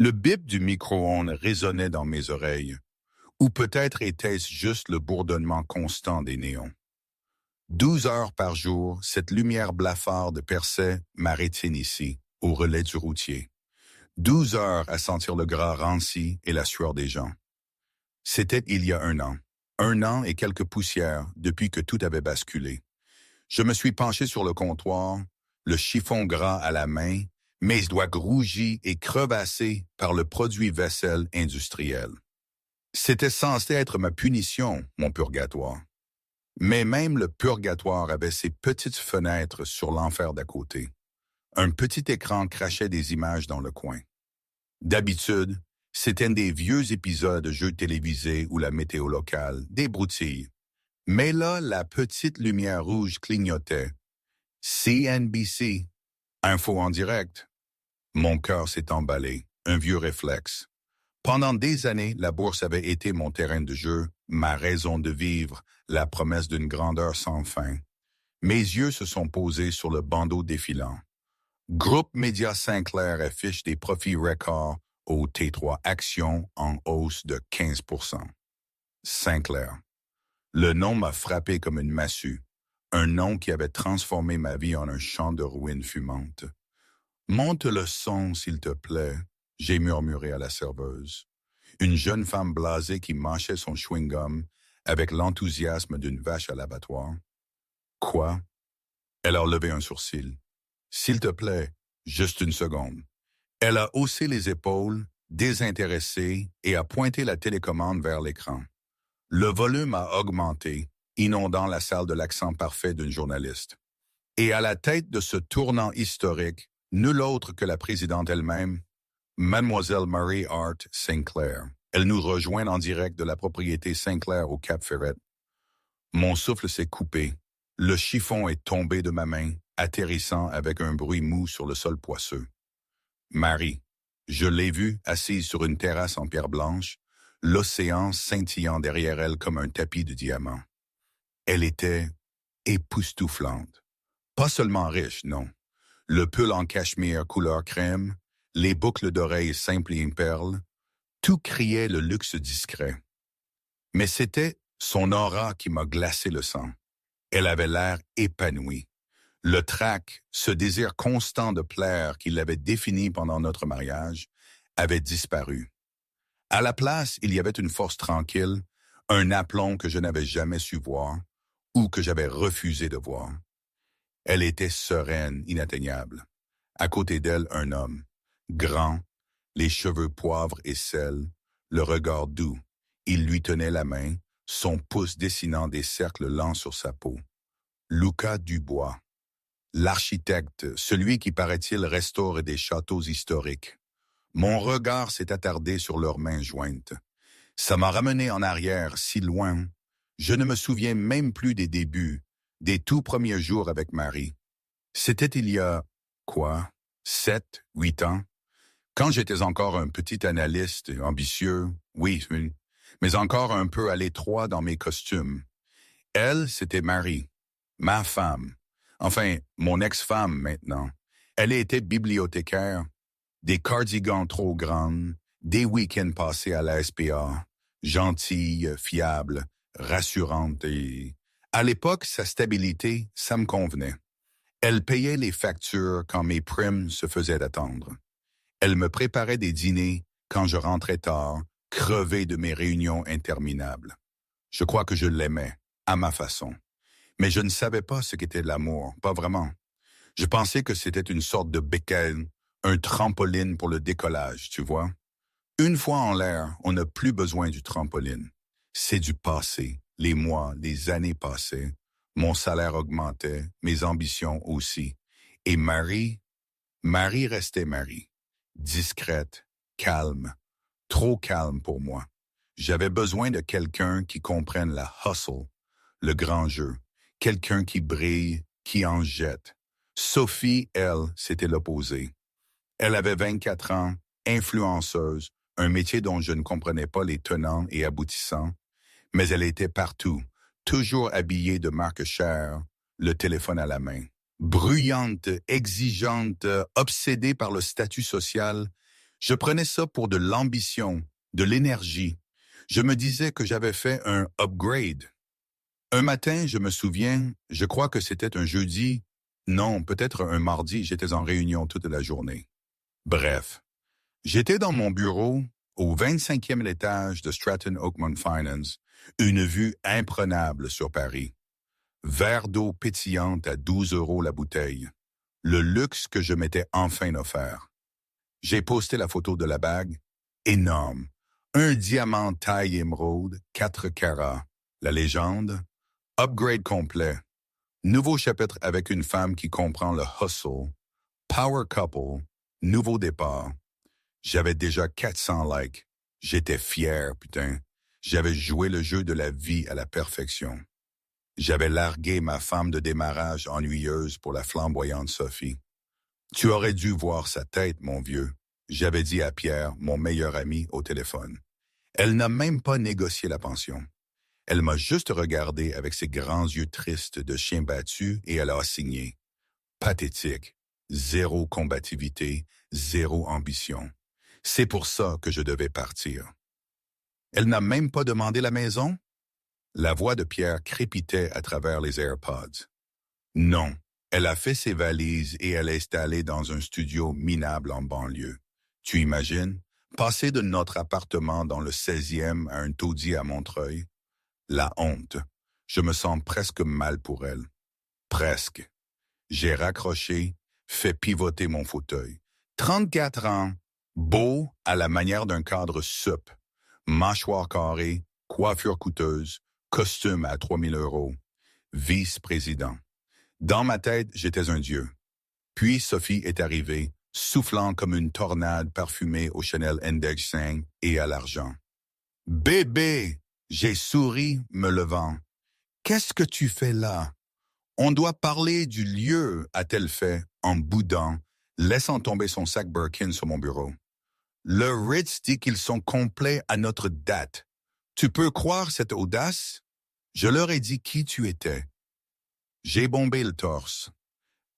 Le bip du micro-ondes résonnait dans mes oreilles, ou peut-être était-ce juste le bourdonnement constant des néons. 12 heures par jour, cette lumière blafarde perçait ma rétine ici, au relais du routier. 12 heures à sentir le gras ranci et la sueur des gens. C'était il y a 1 an. 1 an et quelques poussières depuis que tout avait basculé. Je me suis penché sur le comptoir, le chiffon gras à la main, mes doigts rougis et crevassés par le produit vaisselle industriel. C'était censé être ma punition, mon purgatoire. Mais même le purgatoire avait ses petites fenêtres sur l'enfer d'à côté. Un petit écran crachait des images dans le coin. D'habitude, c'étaient des vieux épisodes de jeux télévisés ou la météo locale, des broutilles. Mais là, la petite lumière rouge clignotait. CNBC, info en direct. Mon cœur s'est emballé, un vieux réflexe. Pendant des années, la bourse avait été mon terrain de jeu, ma raison de vivre, la promesse d'une grandeur sans fin. Mes yeux se sont posés sur le bandeau défilant. Groupe Média Sinclair affiche des profits records au T3 Actions en hausse de 15%. Sinclair. Le nom m'a frappé comme une massue, un nom qui avait transformé ma vie en un champ de ruines fumantes. Monte le son, s'il te plaît, j'ai murmuré à la serveuse. Une jeune femme blasée qui mâchait son chewing-gum avec l'enthousiasme d'une vache à l'abattoir. Quoi? Elle a levé un sourcil. S'il te plaît, juste une seconde. Elle a haussé les épaules, désintéressée, et a pointé la télécommande vers l'écran. Le volume a augmenté, inondant la salle de l'accent parfait d'une journaliste. Et à la tête de ce tournant historique, nul autre que la présidente elle-même, Mademoiselle Marie Hart Sinclair. Elle nous rejoint en direct de la propriété Sinclair au Cap Ferret. Mon souffle s'est coupé. Le chiffon est tombé de ma main, atterrissant avec un bruit mou sur le sol poisseux. Marie, je l'ai vue assise sur une terrasse en pierre blanche, l'océan scintillant derrière elle comme un tapis de diamants. Elle était époustouflante. Pas seulement riche, non. Le pull en cachemire couleur crème, les boucles d'oreilles simples et perles, tout criait le luxe discret. Mais c'était son aura qui m'a glacé le sang. Elle avait l'air épanouie. Le trac, ce désir constant de plaire qui l'avait défini pendant notre mariage, avait disparu. À la place, il y avait une force tranquille, un aplomb que je n'avais jamais su voir ou que j'avais refusé de voir. Elle était sereine, inatteignable. À côté d'elle, un homme, grand, les cheveux poivre et sel, le regard doux. Il lui tenait la main, son pouce dessinant des cercles lents sur sa peau. Lucas Dubois, l'architecte, celui qui, paraît-il, restaure des châteaux historiques. Mon regard s'est attardé sur leurs mains jointes. Ça m'a ramené en arrière, si loin. Je ne me souviens même plus des débuts, des tout premiers jours avec Marie. C'était il y a, 7, 8 ans? Quand j'étais encore un petit analyste ambitieux, oui, mais encore un peu à l'étroit dans mes costumes. Elle, c'était Marie, ma femme. Enfin, mon ex-femme maintenant. Elle était bibliothécaire, des cardigans trop grandes, des week-ends passés à la SPA, gentille, fiable, rassurante et... À l'époque, sa stabilité, ça me convenait. Elle payait les factures quand mes primes se faisaient attendre. Elle me préparait des dîners quand je rentrais tard, crevé de mes réunions interminables. Je crois que je l'aimais, à ma façon. Mais je ne savais pas ce qu'était l'amour, pas vraiment. Je pensais que c'était une sorte de béquille, un trampoline pour le décollage, tu vois. Une fois en l'air, on n'a plus besoin du trampoline. C'est du passé, les mois, les années passées. Mon salaire augmentait, mes ambitions aussi. Et Marie restait Marie. Discrète, calme, trop calme pour moi. J'avais besoin de quelqu'un qui comprenne la hustle, le grand jeu, quelqu'un qui brille, qui en jette. Sophie, elle, c'était l'opposé. Elle avait 24 ans, influenceuse, un métier dont je ne comprenais pas les tenants et aboutissants, mais elle était partout, toujours habillée de marque chère, le téléphone à la main. Bruyante, exigeante, obsédée par le statut social, Je prenais ça pour de l'ambition, de l'énergie. Je me disais que j'avais fait un upgrade. Un matin, je me souviens, je crois que c'était un jeudi, non, peut-être un mardi, j'étais en réunion toute la journée. Bref, j'étais dans mon bureau, au 25e étage de Stratton Oakmont Finance, une vue imprenable sur Paris. Verre d'eau pétillante à 12 € la bouteille. Le luxe que je m'étais enfin offert. J'ai posté la photo de la bague. Énorme. Un diamant taille émeraude, 4 carats. La légende. Upgrade complet. Nouveau chapitre avec une femme qui comprend le hustle. Power couple. Nouveau départ. J'avais déjà 400 likes. J'étais fier, putain. J'avais joué le jeu de la vie à la perfection. J'avais largué ma femme de démarrage ennuyeuse pour la flamboyante Sophie. Tu aurais dû voir sa tête, mon vieux. J'avais dit à Pierre, mon meilleur ami, au téléphone. Elle n'a même pas négocié la pension. Elle m'a juste regardé avec ses grands yeux tristes de chien battu et elle a signé. Pathétique. Zéro combativité, zéro ambition. C'est pour ça que je devais partir. Elle n'a même pas demandé la maison? La voix de Pierre crépitait à travers les AirPods. Non, elle a fait ses valises et elle est installée dans un studio minable en banlieue. Tu imagines? Passer de notre appartement dans le 16e à un taudis à Montreuil? La honte. Je me sens presque mal pour elle. Presque. J'ai raccroché, fait pivoter mon fauteuil. 34 ans, beau à la manière d'un cadre sup. Mâchoire carrée, coiffure coûteuse, costume à 3 000 €. Vice-président. Dans ma tête, j'étais un dieu. Puis Sophie est arrivée, soufflant comme une tornade parfumée au Chanel Index 5 et à l'argent. Bébé! J'ai souri, me levant. Qu'est-ce que tu fais là? On doit parler du lieu, a-t-elle fait, en boudant, laissant tomber son sac Birkin sur mon bureau. Le Ritz dit qu'ils sont complets à notre date. Tu peux croire cette audace? Je leur ai dit qui tu étais. J'ai bombé le torse.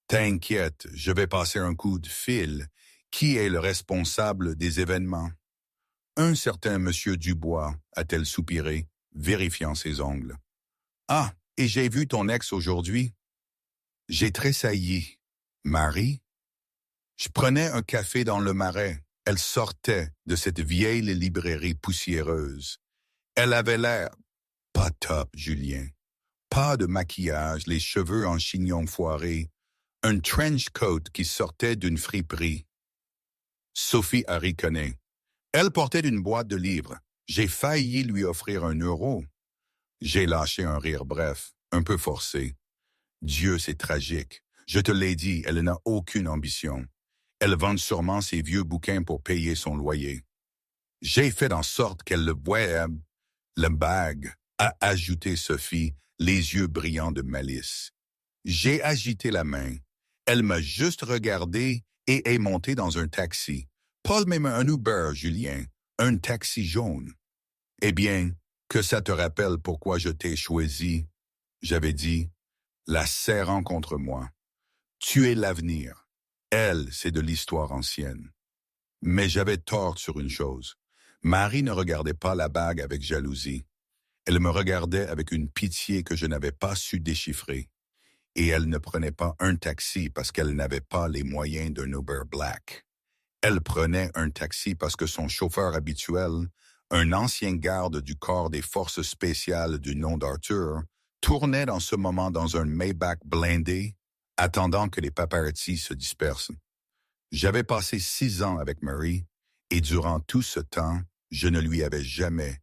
T'inquiète, je vais passer un coup de fil. Qui est le responsable des événements? Un certain monsieur Dubois, a-t-elle soupiré, vérifiant ses ongles. Ah, et j'ai vu ton ex aujourd'hui. J'ai tressailli. Marie? Je prenais un café dans le Marais. Elle sortait de cette vieille librairie poussiéreuse. Elle avait l'air pas top, Julien. Pas de maquillage, les cheveux en chignon foiré, un trench coat qui sortait d'une friperie. Sophie a ricané. Elle portait une boîte de livres. J'ai failli lui offrir 1 €. J'ai lâché un rire bref, un peu forcé. Dieu, c'est tragique. Je te l'ai dit, elle n'a aucune ambition. Elle vend sûrement ses vieux bouquins pour payer son loyer. J'ai fait en sorte qu'elle le voie. Le bague, a ajouté Sophie, les yeux brillants de malice. J'ai agité la main. Elle m'a juste regardé et est montée dans un taxi. Pas même un Uber, Julien, un taxi jaune. Eh bien, que ça te rappelle pourquoi je t'ai choisi, j'avais dit, la serrant contre moi. Tu es l'avenir. Elle, c'est de l'histoire ancienne. Mais j'avais tort sur une chose. Marie ne regardait pas la bague avec jalousie. Elle me regardait avec une pitié que je n'avais pas su déchiffrer. Et elle ne prenait pas un taxi parce qu'elle n'avait pas les moyens d'un Uber Black. Elle prenait un taxi parce que son chauffeur habituel, un ancien garde du corps des forces spéciales du nom d'Arthur, tournait dans ce moment dans un Maybach blindé, attendant que les paparazzis se dispersent. J'avais passé 6 ans avec Marie, et durant tout ce temps, je ne lui avais jamais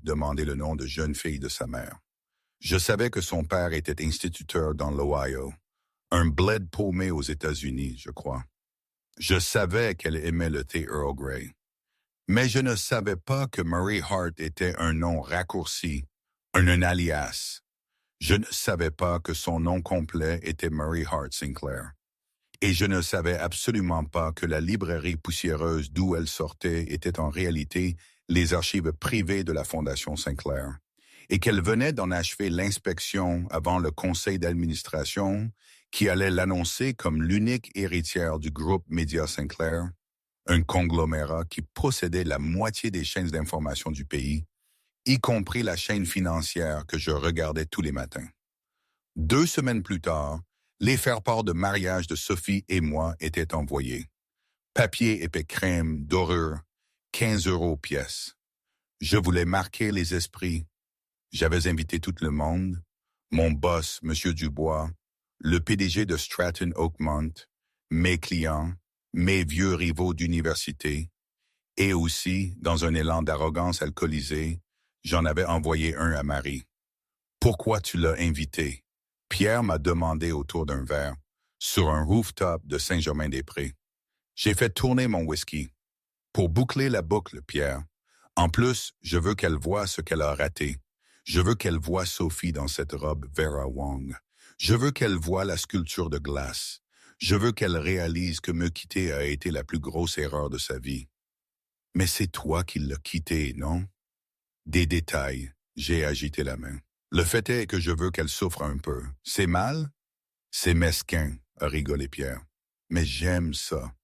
demandé le nom de jeune fille de sa mère. Je savais que son père était instituteur dans l'Ohio, un bled paumé aux États-Unis, je crois. Je savais qu'elle aimait le thé Earl Grey. Mais je ne savais pas que Marie Hart était un nom raccourci, un alias. Je ne savais pas que son nom complet était Marie Hart Sinclair. Et je ne savais absolument pas que la librairie poussiéreuse d'où elle sortait était en réalité les archives privées de la Fondation Sinclair, et qu'elle venait d'en achever l'inspection avant le conseil d'administration qui allait l'annoncer comme l'unique héritière du groupe Média Sinclair. un conglomérat qui possédait la moitié des chaînes d'information du pays, y compris la chaîne financière que je regardais tous les matins. 2 semaines plus tard, les faire-part de mariage de Sophie et moi étaient envoyés. Papier épais crème, dorure, 15 € pièce. Je voulais marquer les esprits. J'avais invité tout le monde, mon boss, M. Dubois, le PDG de Stratton Oakmont, mes clients, mes vieux rivaux d'université, et aussi, dans un élan d'arrogance alcoolisée, j'en avais envoyé un à Marie. Pourquoi tu l'as invité? Pierre m'a demandé autour d'un verre, sur un rooftop de Saint-Germain-des-Prés. J'ai fait tourner mon whisky. Pour boucler la boucle, Pierre. En plus, je veux qu'elle voie ce qu'elle a raté. Je veux qu'elle voie Sophie dans cette robe Vera Wang. Je veux qu'elle voie la sculpture de glace. Je veux qu'elle réalise que me quitter a été la plus grosse erreur de sa vie. Mais c'est toi qui l'as quitté, non? Des détails. J'ai agité la main. Le fait est que je veux qu'elle souffre un peu. C'est mal? C'est mesquin, a rigolé Pierre. Mais j'aime ça.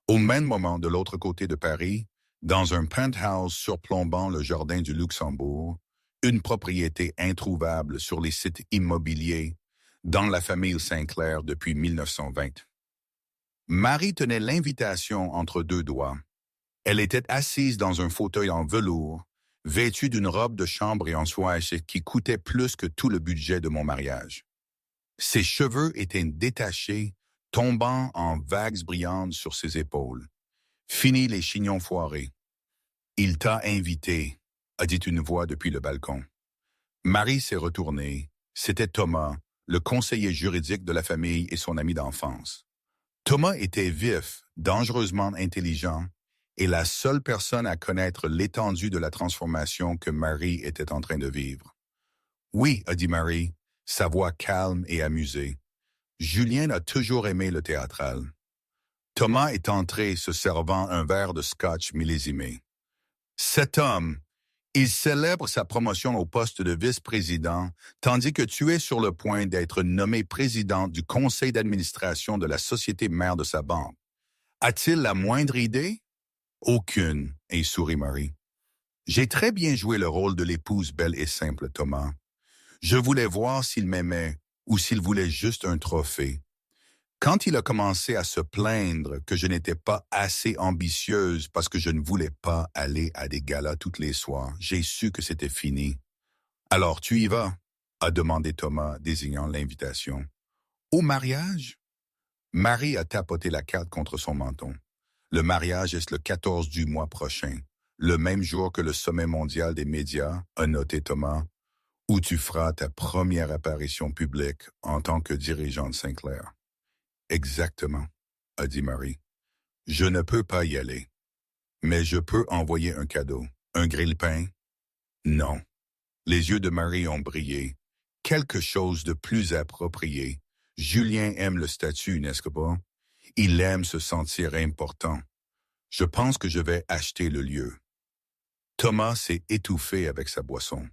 Au même moment, de l'autre côté de Paris, dans un penthouse surplombant le jardin du Luxembourg, une propriété introuvable sur les sites immobiliers, dans la famille Sinclair depuis 1920. Marie tenait l'invitation entre 2 doigts. Elle était assise dans un fauteuil en velours, vêtue d'une robe de chambre et en soie qui coûtait plus que tout le budget de mon mariage. Ses cheveux étaient détachés, tombant en vagues brillantes sur ses épaules. Fini les chignons foirés. Il t'a invité, a dit une voix depuis le balcon. Marie s'est retournée. C'était Thomas, le conseiller juridique de la famille et son ami d'enfance. Thomas était vif, dangereusement intelligent, et la seule personne à connaître l'étendue de la transformation que Marie était en train de vivre. Oui, a dit Marie, sa voix calme et amusée. Julien a toujours aimé le théâtral. Thomas est entré se servant un verre de scotch millésimé. Cet homme, il célèbre sa promotion au poste de vice-président, tandis que tu es sur le point d'être nommé président du conseil d'administration de la société mère de sa banque. A-t-il la moindre idée? Aucune, et sourit Marie. J'ai très bien joué le rôle de l'épouse belle et simple, Thomas. Je voulais voir s'il m'aimait ou s'il voulait juste un trophée. Quand il a commencé à se plaindre que je n'étais pas assez ambitieuse parce que je ne voulais pas aller à des galas tous les soirs, j'ai su que c'était fini. Alors tu y vas, a demandé Thomas, désignant l'invitation. Au mariage? Marie a tapoté la carte contre son menton. Le mariage est le 14 du mois prochain, le même jour que le sommet mondial des médias, a noté Thomas, où tu feras ta première apparition publique en tant que dirigeant de Sinclair. Exactement, a dit Marie. Je ne peux pas y aller, mais je peux envoyer un cadeau. Un grille-pain? Non. Les yeux de Marie ont brillé. Quelque chose de plus approprié. Julien aime le statut, n'est-ce pas? Il aime se sentir important. Je pense que je vais acheter le lieu. Thomas s'est étouffé avec sa boisson.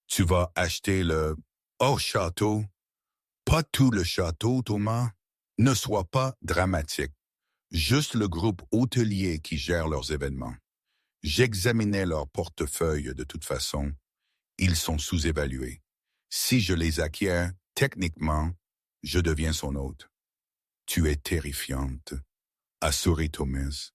Tu vas acheter le... Oh, château! Pas tout le château, Thomas. Ne sois pas dramatique. Juste le groupe hôtelier qui gère leurs événements. J'examinais leur portefeuille de toute façon. Ils sont sous-évalués. Si je les acquiers, techniquement, je deviens son hôte. Tu es terrifiante, a souri Thomas.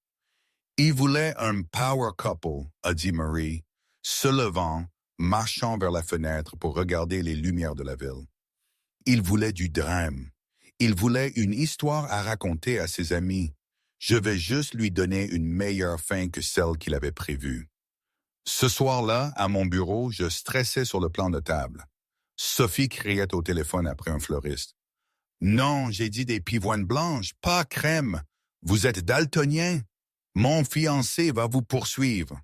Il voulait un power couple, a dit Marie, se levant, marchant vers la fenêtre pour regarder les lumières de la ville. Il voulait du drame. Il voulait une histoire à raconter à ses amis. Je vais juste lui donner une meilleure fin que celle qu'il avait prévue. Ce soir-là, à mon bureau, je stressais sur le plan de table. Sophie criait au téléphone après un fleuriste. « Non, j'ai dit des pivoines blanches, pas crème. Vous êtes daltonien. Mon fiancé va vous poursuivre. »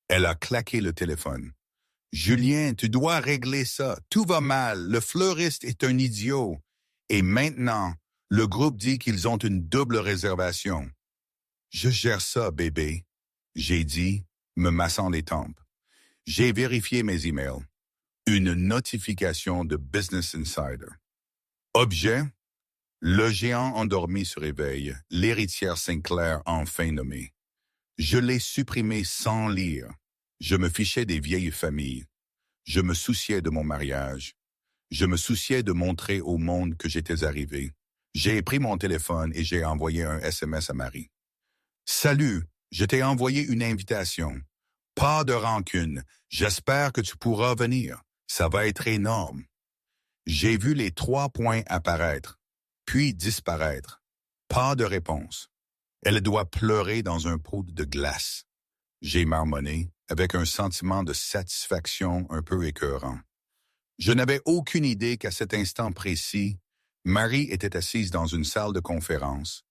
Elle a claqué le téléphone. « Julien, tu dois régler ça. Tout va mal. Le fleuriste est un idiot. Et maintenant, le groupe dit qu'ils ont une double réservation. »« Je gère ça, bébé. » J'ai dit, me massant les tempes. J'ai vérifié mes emails. Une notification de Business Insider. Objet, Le géant endormi se réveille, l'héritière Sinclair enfin nommée. Je l'ai supprimée sans lire. Je me fichais des vieilles familles. Je me souciais de mon mariage. Je me souciais de montrer au monde que j'étais arrivé. J'ai pris mon téléphone et j'ai envoyé un SMS à Marie. Salut, je t'ai envoyé une invitation. Pas de rancune. J'espère que tu pourras venir. Ça va être énorme. J'ai vu les 3 points apparaître, puis disparaître. Pas de réponse. Elle doit pleurer dans un pot de glace. J'ai marmonné, avec un sentiment de satisfaction un peu écœurant. Je n'avais aucune idée qu'à cet instant précis, Marie était assise dans une salle de conférence,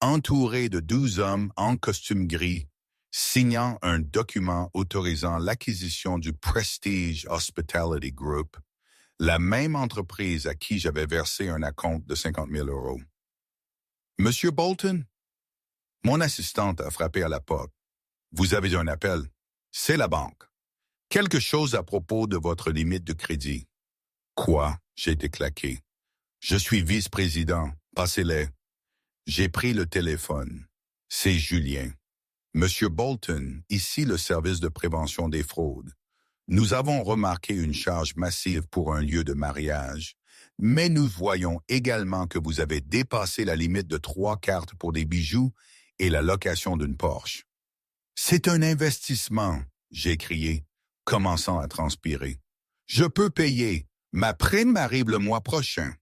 entourée de 12 hommes en costume gris, signant un document autorisant l'acquisition du Prestige Hospitality Group, la même entreprise à qui j'avais versé un acompte de 50 000 €. « Monsieur Bolton? » Mon assistante a frappé à la porte. « Vous avez un appel. C'est la banque. Quelque chose à propos de votre limite de crédit. » « Quoi? » J'ai été claqué. « Je suis vice-président. Passez-les. » J'ai pris le téléphone. C'est Julien. « Monsieur Bolton, ici le service de prévention des fraudes. Nous avons remarqué une charge massive pour un lieu de mariage, mais nous voyons également que vous avez dépassé la limite de 3 cartes pour des bijoux et la location d'une Porsche. »« C'est un investissement, » j'ai crié, commençant à transpirer. « Je peux payer. Ma prime arrive le mois prochain. »«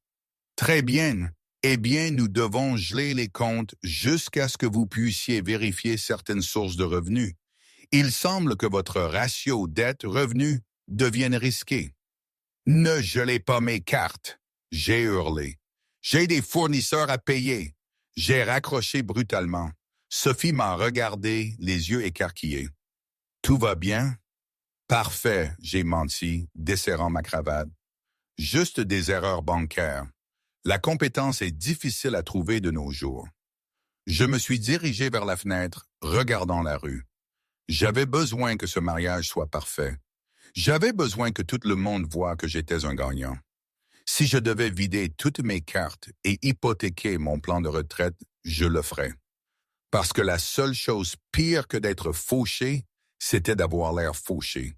Très bien. Eh bien, nous devons geler les comptes jusqu'à ce que vous puissiez vérifier certaines sources de revenus. Il semble que votre ratio dette-revenu devienne risqué. »« Ne gelez pas mes cartes, » j'ai hurlé. « J'ai des fournisseurs à payer. » J'ai raccroché brutalement. Sophie m'a regardé, les yeux écarquillés. « Tout va bien? »« Parfait, » j'ai menti, desserrant ma cravate. « Juste des erreurs bancaires. La compétence est difficile à trouver de nos jours. » Je me suis dirigé vers la fenêtre, regardant la rue. J'avais besoin que ce mariage soit parfait. J'avais besoin que tout le monde voie que j'étais un gagnant. Si je devais vider toutes mes cartes et hypothéquer mon plan de retraite, je le ferais. Parce que la seule chose pire que d'être fauché, c'était d'avoir l'air fauché.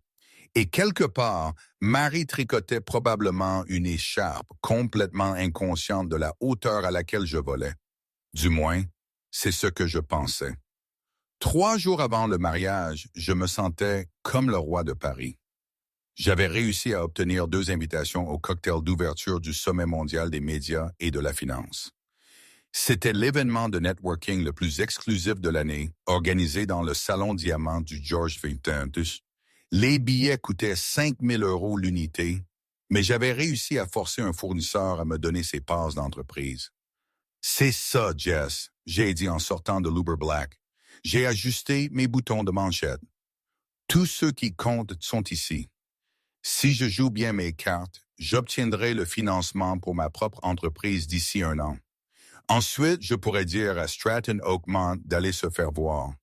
Et quelque part, Marie tricotait probablement une écharpe complètement inconsciente de la hauteur à laquelle je volais. Du moins, c'est ce que je pensais. 3 jours avant le mariage, je me sentais comme le roi de Paris. J'avais réussi à obtenir 2 invitations au cocktail d'ouverture du Sommet mondial des médias et de la finance. C'était l'événement de networking le plus exclusif de l'année, organisé dans le Salon Diamant du George Vincentus. Les billets coûtaient 5 000 € l'unité, mais j'avais réussi à forcer un fournisseur à me donner ses passes d'entreprise. « C'est ça, Jess », j'ai dit en sortant de l'Uber Black. J'ai ajusté mes boutons de manchette. Tous ceux qui comptent sont ici. Si je joue bien mes cartes, j'obtiendrai le financement pour ma propre entreprise d'ici 1 an. Ensuite, je pourrais dire à Stratton Oakmont d'aller se faire voir.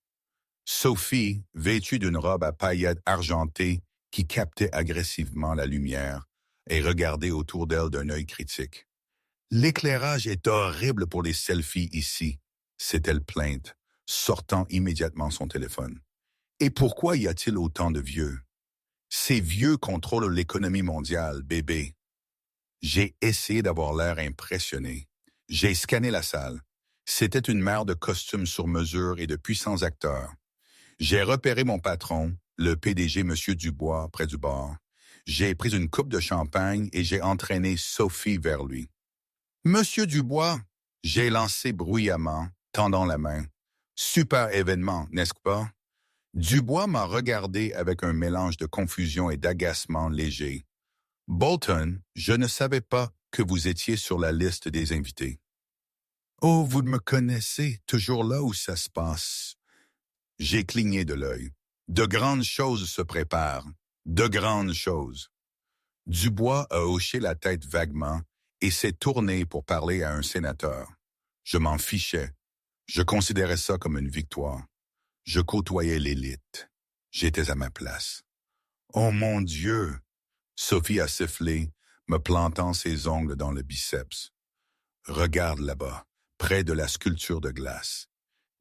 Sophie, vêtue d'une robe à paillettes argentées qui captait agressivement la lumière, et regardait autour d'elle d'un œil critique. « L'éclairage est horrible pour les selfies ici, » s'est-elle plainte, sortant immédiatement son téléphone. « Et pourquoi y a-t-il autant de vieux? Ces vieux contrôlent l'économie mondiale, bébé. » J'ai essayé d'avoir l'air impressionné. J'ai scanné la salle. C'était une mer de costumes sur mesure et de puissants acteurs. J'ai repéré mon patron, le PDG M. Dubois, près du bar. J'ai pris une coupe de champagne et j'ai entraîné Sophie vers lui. « Monsieur Dubois !» J'ai lancé bruyamment, tendant la main. « Super événement, n'est-ce pas? » Dubois m'a regardé avec un mélange de confusion et d'agacement léger. « Bolton, je ne savais pas que vous étiez sur la liste des invités. »« Oh, vous me connaissez, toujours là où ça se passe. » J'ai cligné de l'œil. De grandes choses se préparent. De grandes choses. Dubois a hoché la tête vaguement et s'est tourné pour parler à un sénateur. Je m'en fichais. Je considérais ça comme une victoire. Je côtoyais l'élite. J'étais à ma place. « Oh mon Dieu! » Sophie a sifflé, me plantant ses ongles dans le biceps. Regarde là-bas, près de la sculpture de glace.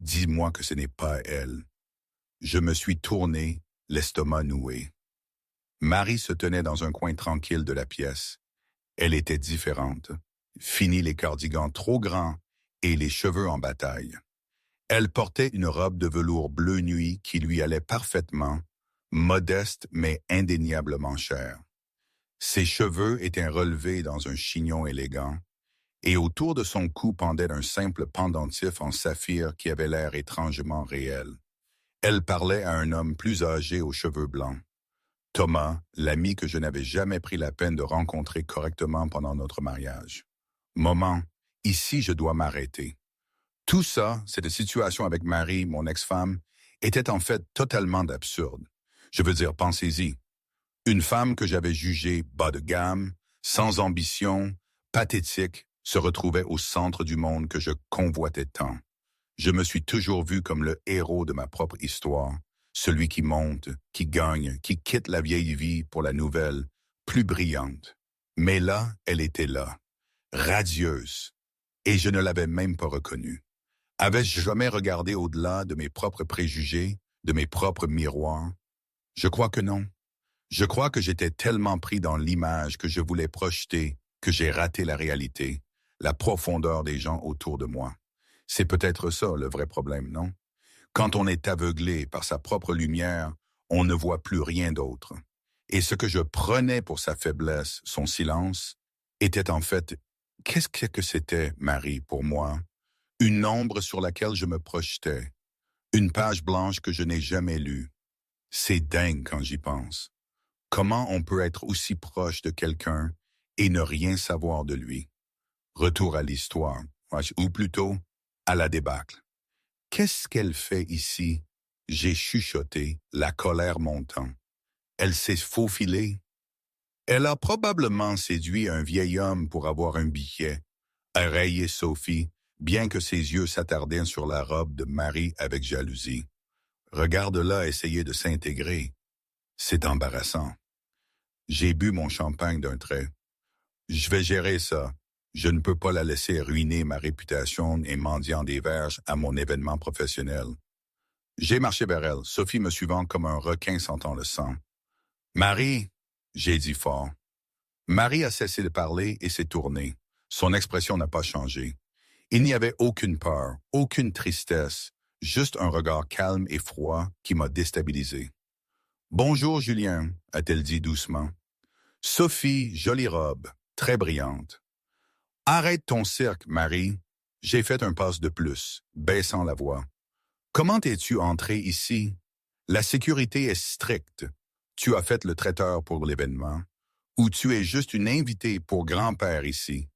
Dis-moi que ce n'est pas elle. Je me suis tourné, l'estomac noué. Marie se tenait dans un coin tranquille de la pièce. Elle était différente. Fini les cardigans trop grands et les cheveux en bataille. Elle portait une robe de velours bleu nuit qui lui allait parfaitement, modeste mais indéniablement chère. Ses cheveux étaient relevés dans un chignon élégant, et autour de son cou pendait un simple pendentif en saphir qui avait l'air étrangement réel. Elle parlait à un homme plus âgé aux cheveux blancs. Thomas, l'ami que je n'avais jamais pris la peine de rencontrer correctement pendant notre mariage. Moment, ici je dois m'arrêter. Tout ça, cette situation avec Marie, mon ex-femme, était en fait totalement absurde. Je veux dire, pensez-y. Une femme que j'avais jugée bas de gamme, sans ambition, pathétique, se retrouvait au centre du monde que je convoitais tant. Je me suis toujours vu comme le héros de ma propre histoire, celui qui monte, qui gagne, qui quitte la vieille vie pour la nouvelle, plus brillante. Mais là, elle était là, radieuse, et je ne l'avais même pas reconnue. Avais-je jamais regardé au-delà de mes propres préjugés, de mes propres miroirs? Je crois que non. Je crois que j'étais tellement pris dans l'image que je voulais projeter que j'ai raté la réalité, la profondeur des gens autour de moi. C'est peut-être ça le vrai problème, non? Quand on est aveuglé par sa propre lumière, on ne voit plus rien d'autre. Et ce que je prenais pour sa faiblesse, son silence, était en fait, qu'est-ce que c'était, Marie, pour moi? Une ombre sur laquelle je me projetais, une page blanche que je n'ai jamais lue. C'est dingue quand j'y pense. Comment on peut être aussi proche de quelqu'un et ne rien savoir de lui? Retour à l'histoire, ou plutôt à la débâcle. Qu'est-ce qu'elle fait ici? J'ai chuchoté, la colère montant. Elle s'est faufilée. Elle a probablement séduit un vieil homme pour avoir un billet, a rayé Sophie, bien que ses yeux s'attardaient sur la robe de Marie avec jalousie. Regarde-la essayer de s'intégrer. C'est embarrassant. J'ai bu mon champagne d'un trait. Je vais gérer ça. Je ne peux pas la laisser ruiner ma réputation et mendiant des verges à mon événement professionnel. J'ai marché vers elle, Sophie me suivant comme un requin sentant le sang. « Marie !» j'ai dit fort. Marie a cessé de parler et s'est tournée. Son expression n'a pas changé. Il n'y avait aucune peur, aucune tristesse, juste un regard calme et froid qui m'a déstabilisé. « Bonjour, Julien », a-t-elle dit doucement. « Sophie, jolie robe, très brillante. »« Arrête ton cirque, Marie. » J'ai fait un pas de plus, baissant la voix. « Comment es-tu entrée ici? La sécurité est stricte. Tu as fait le traiteur pour l'événement. Ou tu es juste une invitée pour grand-père ici. »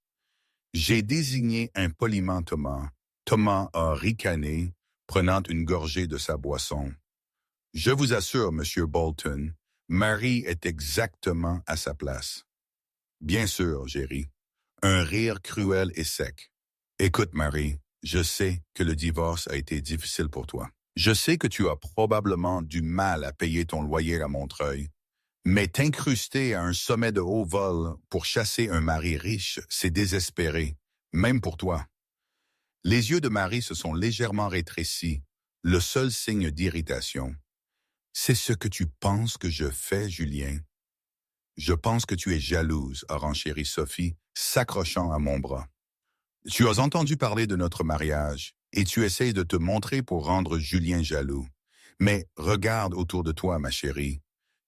J'ai désigné impoliment Thomas. Thomas a ricané, prenant une gorgée de sa boisson. « Je vous assure, Monsieur Bolton, Marie est exactement à sa place. » Bien sûr, j'ai ri. Un rire cruel et sec. « Écoute, Marie, je sais que le divorce a été difficile pour toi. Je sais que tu as probablement du mal à payer ton loyer à Montreuil. Mais t'incruster à un sommet de haut vol pour chasser un mari riche, c'est désespéré, même pour toi. » Les yeux de Marie se sont légèrement rétrécis, le seul signe d'irritation. « C'est ce que tu penses que je fais, Julien. »« Je pense que tu es jalouse, » a renchéri Sophie, s'accrochant à mon bras. « Tu as entendu parler de notre mariage, et tu essayes de te montrer pour rendre Julien jaloux. Mais regarde autour de toi, ma chérie.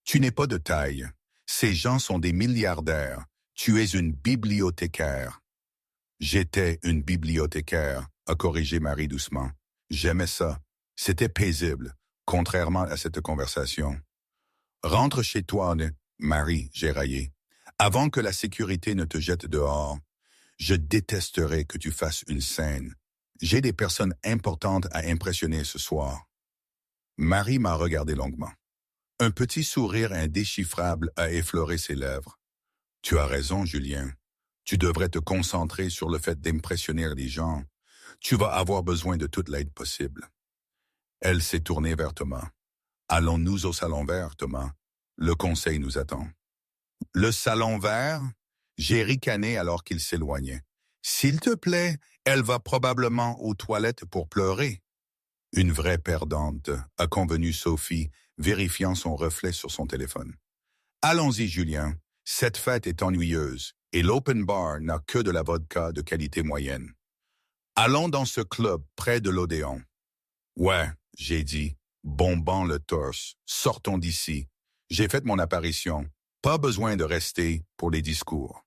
Tu n'es pas de taille. Ces gens sont des milliardaires. Tu es une bibliothécaire. » « J'étais une bibliothécaire, » a corrigé Marie doucement. J'aimais ça. C'était paisible, contrairement à cette conversation. « Rentre chez toi, Marie, » j'ai raillé. « Avant que la sécurité ne te jette dehors, je détesterais que tu fasses une scène. J'ai des personnes importantes à impressionner ce soir. » Marie m'a regardé longuement. Un petit sourire indéchiffrable a effleuré ses lèvres. « Tu as raison, Julien. Tu devrais te concentrer sur le fait d'impressionner les gens. Tu vas avoir besoin de toute l'aide possible. » Elle s'est tournée vers Thomas. « Allons-nous au salon vert, Thomas? Le conseil nous attend. » « Le salon vert ?» J'ai ricané alors qu'il s'éloignait. S'il te plaît, elle va probablement aux toilettes pour pleurer. Une vraie perdante, a convenu Sophie, vérifiant son reflet sur son téléphone. Allons-y, Julien. Cette fête est ennuyeuse et l'open bar n'a que de la vodka de qualité moyenne. Allons dans ce club près de l'Odéon. Ouais, j'ai dit, bombant le torse. Sortons d'ici. J'ai fait mon apparition. Pas besoin de rester pour les discours.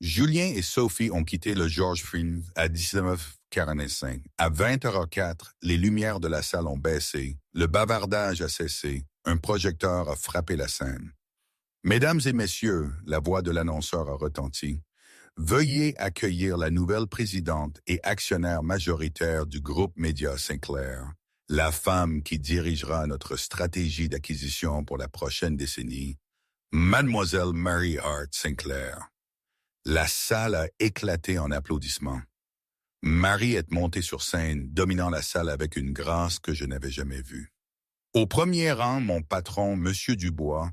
Julien et Sophie ont quitté le George Field à 19h45. À 20h04, les lumières de la salle ont baissé, le bavardage a cessé, un projecteur a frappé la scène. Mesdames et messieurs, la voix de l'annonceur a retenti. Veuillez accueillir la nouvelle présidente et actionnaire majoritaire du groupe Média Sinclair, la femme qui dirigera notre stratégie d'acquisition pour la prochaine décennie, Mademoiselle Mary Hart Sinclair. La salle a éclaté en applaudissements. Marie est montée sur scène, dominant la salle avec une grâce que je n'avais jamais vue. Au premier rang, mon patron, M. Dubois,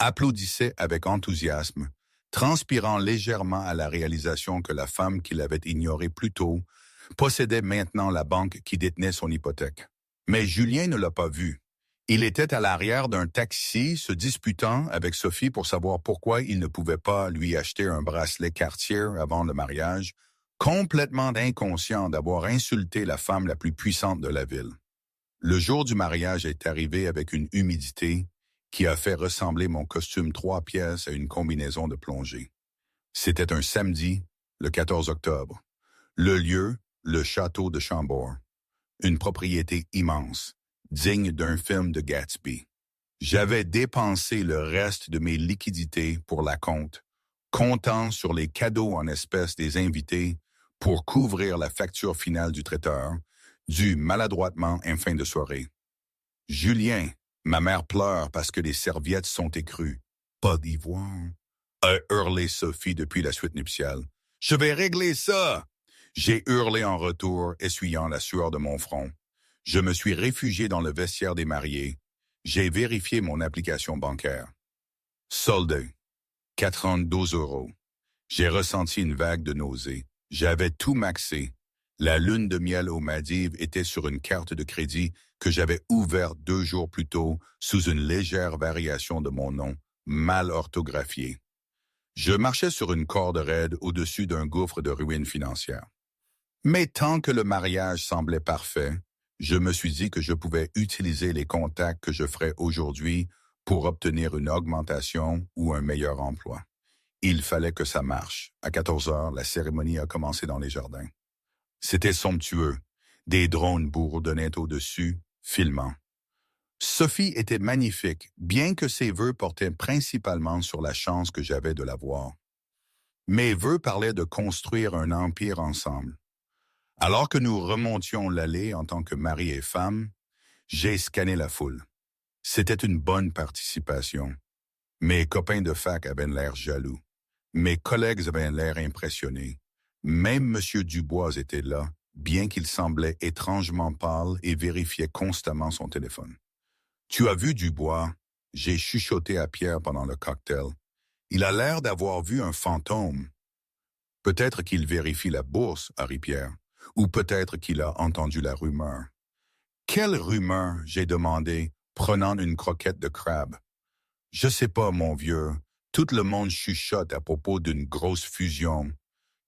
applaudissait avec enthousiasme, transpirant légèrement à la réalisation que la femme qu'il avait ignorée plus tôt possédait maintenant la banque qui détenait son hypothèque. Mais Julien ne l'a pas vu. Il était à l'arrière d'un taxi se disputant avec Sophie pour savoir pourquoi il ne pouvait pas lui acheter un bracelet Cartier avant le mariage, complètement inconscient d'avoir insulté la femme la plus puissante de la ville. Le jour du mariage est arrivé avec une humidité qui a fait ressembler mon costume 3 pièces à une combinaison de plongée. C'était un samedi, le 14 octobre. Le lieu, le château de Chambord. Une propriété immense, digne d'un film de Gatsby. J'avais dépensé le reste de mes liquidités pour la compte, comptant sur les cadeaux en espèces des invités pour couvrir la facture finale du traiteur, due maladroitement en fin de soirée. Julien, ma mère pleure parce que les serviettes sont écrues. Pas d'ivoire, a hurlé Sophie depuis la suite nuptiale. Je vais régler ça! J'ai hurlé en retour, essuyant la sueur de mon front. Je me suis réfugié dans le vestiaire des mariés. J'ai vérifié mon application bancaire. Soldé. 92 €. J'ai ressenti une vague de nausée. J'avais tout maxé. La lune de miel aux Maldives était sur une carte de crédit que j'avais ouverte 2 jours plus tôt sous une légère variation de mon nom, mal orthographié. Je marchais sur une corde raide au-dessus d'un gouffre de ruines financières. Mais tant que le mariage semblait parfait, je me suis dit que je pouvais utiliser les contacts que je ferais aujourd'hui pour obtenir une augmentation ou un meilleur emploi. Il fallait que ça marche. À 14 heures, la cérémonie a commencé dans les jardins. C'était somptueux. Des drones bourdonnaient au-dessus, filmant. Sophie était magnifique, bien que ses vœux portaient principalement sur la chance que j'avais de la voir. Mes vœux parlaient de construire un empire ensemble. Alors que nous remontions l'allée en tant que mari et femme, j'ai scanné la foule. C'était une bonne participation. Mes copains de fac avaient l'air jaloux. Mes collègues avaient l'air impressionnés. Même M. Dubois était là, bien qu'il semblait étrangement pâle et vérifiait constamment son téléphone. « Tu as vu Dubois? » J'ai chuchoté à Pierre pendant le cocktail. « Il a l'air d'avoir vu un fantôme. » « Peut-être qu'il vérifie la bourse, a ri Pierre. Ou peut-être qu'il a entendu la rumeur. « Quelle rumeur? » j'ai demandé, prenant une croquette de crabe. « Je sais pas, mon vieux. Tout le monde chuchote à propos d'une grosse fusion.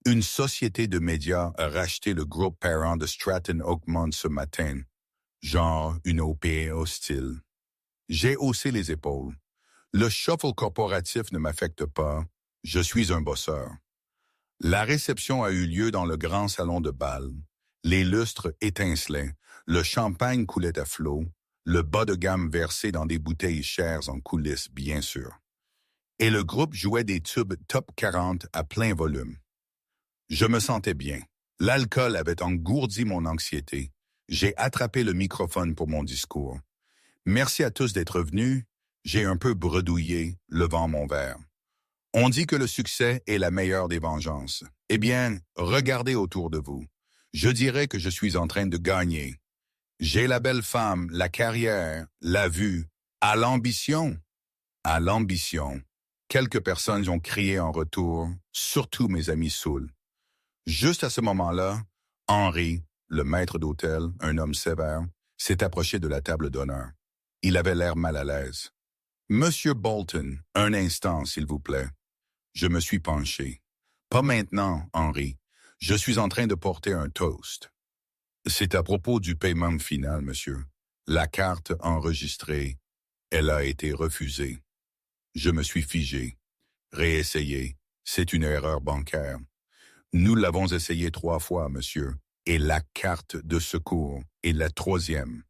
Une société de médias a racheté le groupe parent de Stratton Oakmont ce matin. Genre une OPA hostile. » J'ai haussé les épaules. Le shuffle corporatif ne m'affecte pas. Je suis un bosseur. La réception a eu lieu dans le grand salon de bal. Les lustres étincelaient, le champagne coulait à flot, le bas de gamme versé dans des bouteilles chères en coulisses, bien sûr. Et le groupe jouait des tubes top 40 à plein volume. Je me sentais bien. L'alcool avait engourdi mon anxiété. J'ai attrapé le microphone pour mon discours. Merci à tous d'être venus. J'ai un peu bredouillé, levant mon verre. On dit que le succès est la meilleure des vengeances. Eh bien, regardez autour de vous. Je dirais que je suis en train de gagner. J'ai la belle femme, la carrière, la vue, à l'ambition. À l'ambition. Quelques personnes ont crié en retour, surtout mes amis saouls. Juste à ce moment-là, Henry, le maître d'hôtel, un homme sévère, s'est approché de la table d'honneur. Il avait l'air mal à l'aise. Monsieur Bolton, un instant, s'il vous plaît. Je me suis penché. Pas maintenant, Henry. Je suis en train de porter un toast. C'est à propos du paiement final, monsieur. La carte enregistrée, elle a été refusée. Je me suis figé. Réessayé. C'est une erreur bancaire. Nous l'avons essayé 3 fois, monsieur, et la carte de secours est la 3e.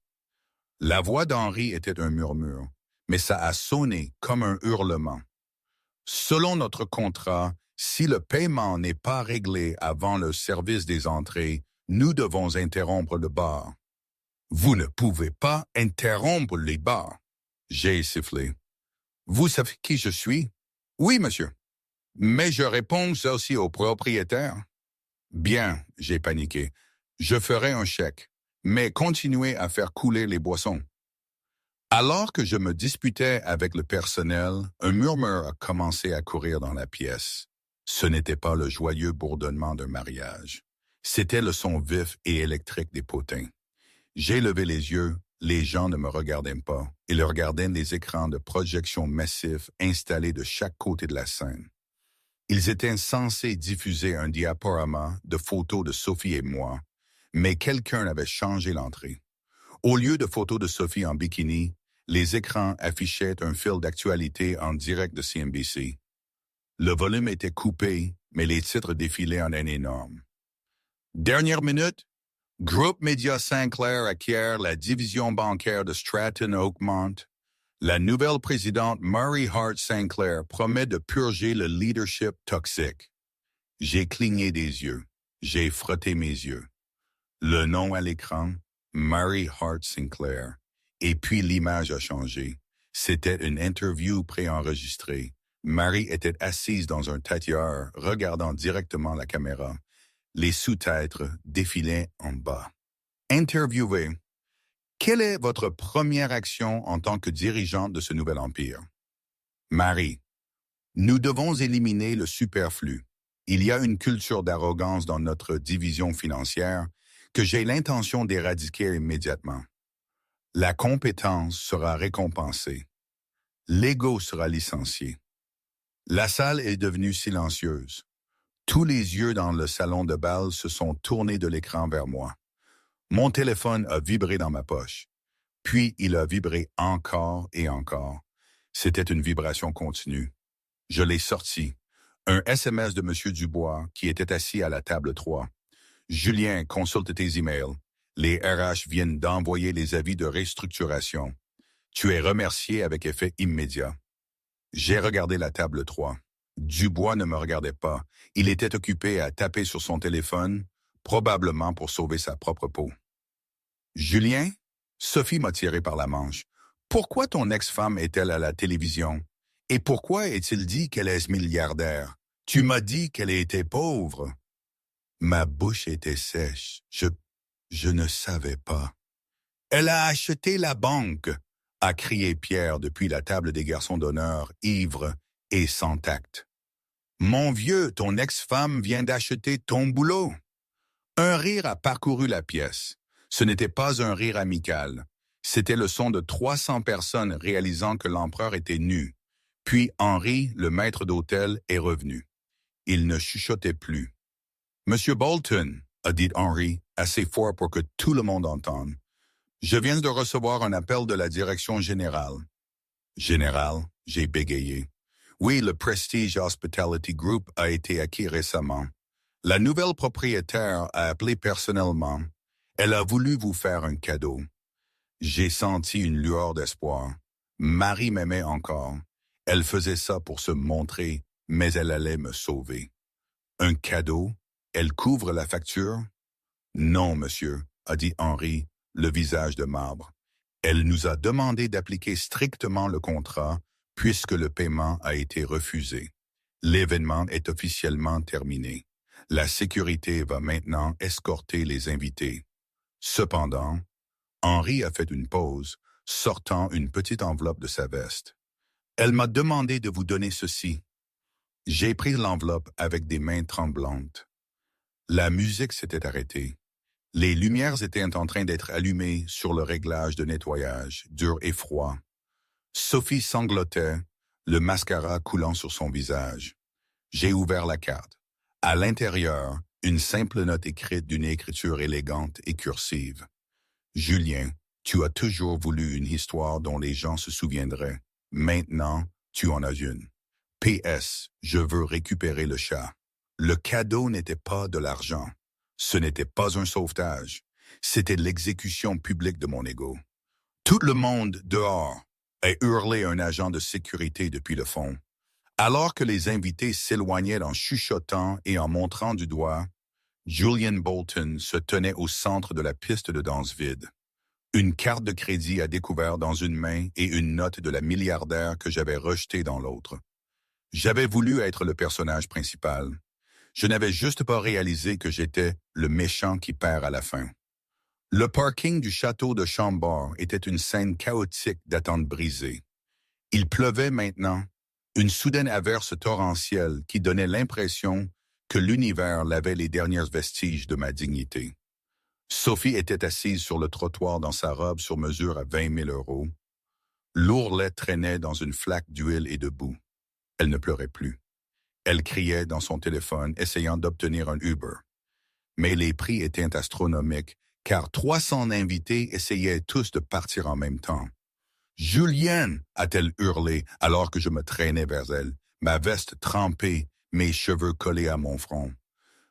La voix d'Henri était un murmure, mais ça a sonné comme un hurlement. Selon notre contrat, si le paiement n'est pas réglé avant le service des entrées, nous devons interrompre le bar. Vous ne pouvez pas interrompre les bars. J'ai sifflé. Vous savez qui je suis? Oui, monsieur. Mais je réponds aussi au propriétaire. Bien, j'ai paniqué. Je ferai un chèque, mais continuez à faire couler les boissons. Alors que je me disputais avec le personnel, un murmure a commencé à courir dans la pièce. Ce n'était pas le joyeux bourdonnement d'un mariage. C'était le son vif et électrique des potins. J'ai levé les yeux, les gens ne me regardaient pas. Ils regardaient les écrans de projection massifs installés de chaque côté de la scène. Ils étaient censés diffuser un diaporama de photos de Sophie et moi, mais quelqu'un avait changé l'entrée. Au lieu de photos de Sophie en bikini, les écrans affichaient un fil d'actualité en direct de CNBC. Le volume était coupé, mais les titres défilaient en un énorme. Dernière minute, Groupe Média Sinclair acquiert la division bancaire de Stratton Oakmont. La nouvelle présidente Mary Hart Sinclair promet de purger le leadership toxique. J'ai cligné des yeux. J'ai frotté mes yeux. Le nom à l'écran, Mary Hart Sinclair. Et puis l'image a changé. C'était une interview préenregistrée. Mary était assise dans un tâtière, regardant directement la caméra. Les sous-titres défilaient en bas. Interviewé. Quelle est votre première action en tant que dirigeante de ce nouvel empire? Marie. Nous devons éliminer le superflu. Il y a une culture d'arrogance dans notre division financière que j'ai l'intention d'éradiquer immédiatement. La compétence sera récompensée. L'ego sera licencié. La salle est devenue silencieuse. Tous les yeux dans le salon de bal se sont tournés de l'écran vers moi. Mon téléphone a vibré dans ma poche. Puis il a vibré encore et encore. C'était une vibration continue. Je l'ai sorti. Un SMS de M. Dubois qui était assis à la table 3. Julien, consulte tes emails. Les RH viennent d'envoyer les avis de restructuration. Tu es remercié avec effet immédiat. J'ai regardé la table 3. Dubois ne me regardait pas. Il était occupé à taper sur son téléphone, probablement pour sauver sa propre peau. Julien? Sophie m'a tiré par la manche. Pourquoi ton ex-femme est-elle à la télévision? Et pourquoi est-il dit qu'elle est milliardaire? Tu m'as dit qu'elle était pauvre. Ma bouche était sèche. Je ne savais pas. Elle a acheté la banque, a crié Pierre depuis la table des garçons d'honneur, ivre et sans tact. Mon vieux, ton ex-femme vient d'acheter ton boulot. Un rire a parcouru la pièce. Ce n'était pas un rire amical. C'était le son de 300 personnes réalisant que l'empereur était nu. Puis Henry, le maître d'hôtel, est revenu. Il ne chuchotait plus. « Monsieur Bolton, » a dit Henry, assez fort pour que tout le monde entende. « Je viens de recevoir un appel de la direction générale. » Général, j'ai bégayé. Oui, le Prestige Hospitality Group a été acquis récemment. La nouvelle propriétaire a appelé personnellement. Elle a voulu vous faire un cadeau. J'ai senti une lueur d'espoir. Marie m'aimait encore. Elle faisait ça pour se montrer, mais elle allait me sauver. Un cadeau? Elle couvre la facture? Non, monsieur, a dit Henry, le visage de marbre. Elle nous a demandé d'appliquer strictement le contrat puisque le paiement a été refusé. L'événement est officiellement terminé. La sécurité va maintenant escorter les invités. Cependant, Henry a fait une pause, sortant une petite enveloppe de sa veste. Elle m'a demandé de vous donner ceci. J'ai pris l'enveloppe avec des mains tremblantes. La musique s'était arrêtée. Les lumières étaient en train d'être allumées sur le réglage de nettoyage, dur et froid. Sophie sanglotait, le mascara coulant sur son visage. J'ai ouvert la carte. À l'intérieur, une simple note écrite d'une écriture élégante et cursive. Julien, tu as toujours voulu une histoire dont les gens se souviendraient. Maintenant, tu en as une. PS, je veux récupérer le chat. Le cadeau n'était pas de l'argent. Ce n'était pas un sauvetage. C'était l'exécution publique de mon ego. Tout le monde dehors a hurlé un agent de sécurité depuis le fond. Alors que les invités s'éloignaient en chuchotant et en montrant du doigt, Julian Bolton se tenait au centre de la piste de danse vide. Une carte de crédit à découvert dans une main et une note de la milliardaire que j'avais rejetée dans l'autre. J'avais voulu être le personnage principal. Je n'avais juste pas réalisé que j'étais le méchant qui perd à la fin. Le parking du château de Chambord était une scène chaotique d'attente brisée. Il pleuvait maintenant, une soudaine averse torrentielle qui donnait l'impression que l'univers lavait les derniers vestiges de ma dignité. Sophie était assise sur le trottoir dans sa robe sur mesure à 20 000 €. L'ourlet traînait dans une flaque d'huile et de boue. Elle ne pleurait plus. Elle criait dans son téléphone, essayant d'obtenir un Uber. Mais les prix étaient astronomiques, car 300 invités essayaient tous de partir en même temps. « Julienne !» a-t-elle hurlé alors que je me traînais vers elle, ma veste trempée, mes cheveux collés à mon front.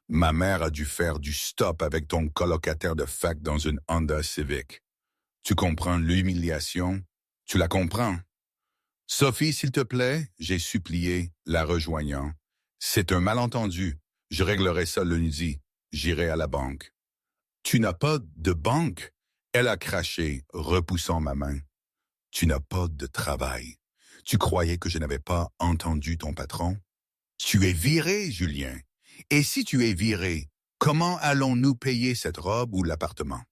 Ma mère a dû faire du stop avec ton colocataire de fac dans une Honda Civic. Tu comprends l'humiliation? Tu la comprends? Sophie, s'il te plaît, j'ai supplié, la rejoignant. C'est un malentendu. Je réglerai ça lundi. J'irai à la banque. Tu n'as pas de banque? Elle a craché, repoussant ma main. Tu n'as pas de travail. Tu croyais que je n'avais pas entendu ton patron? Tu es viré, Julien. Et si tu es viré, comment allons-nous payer cette robe ou l'appartement?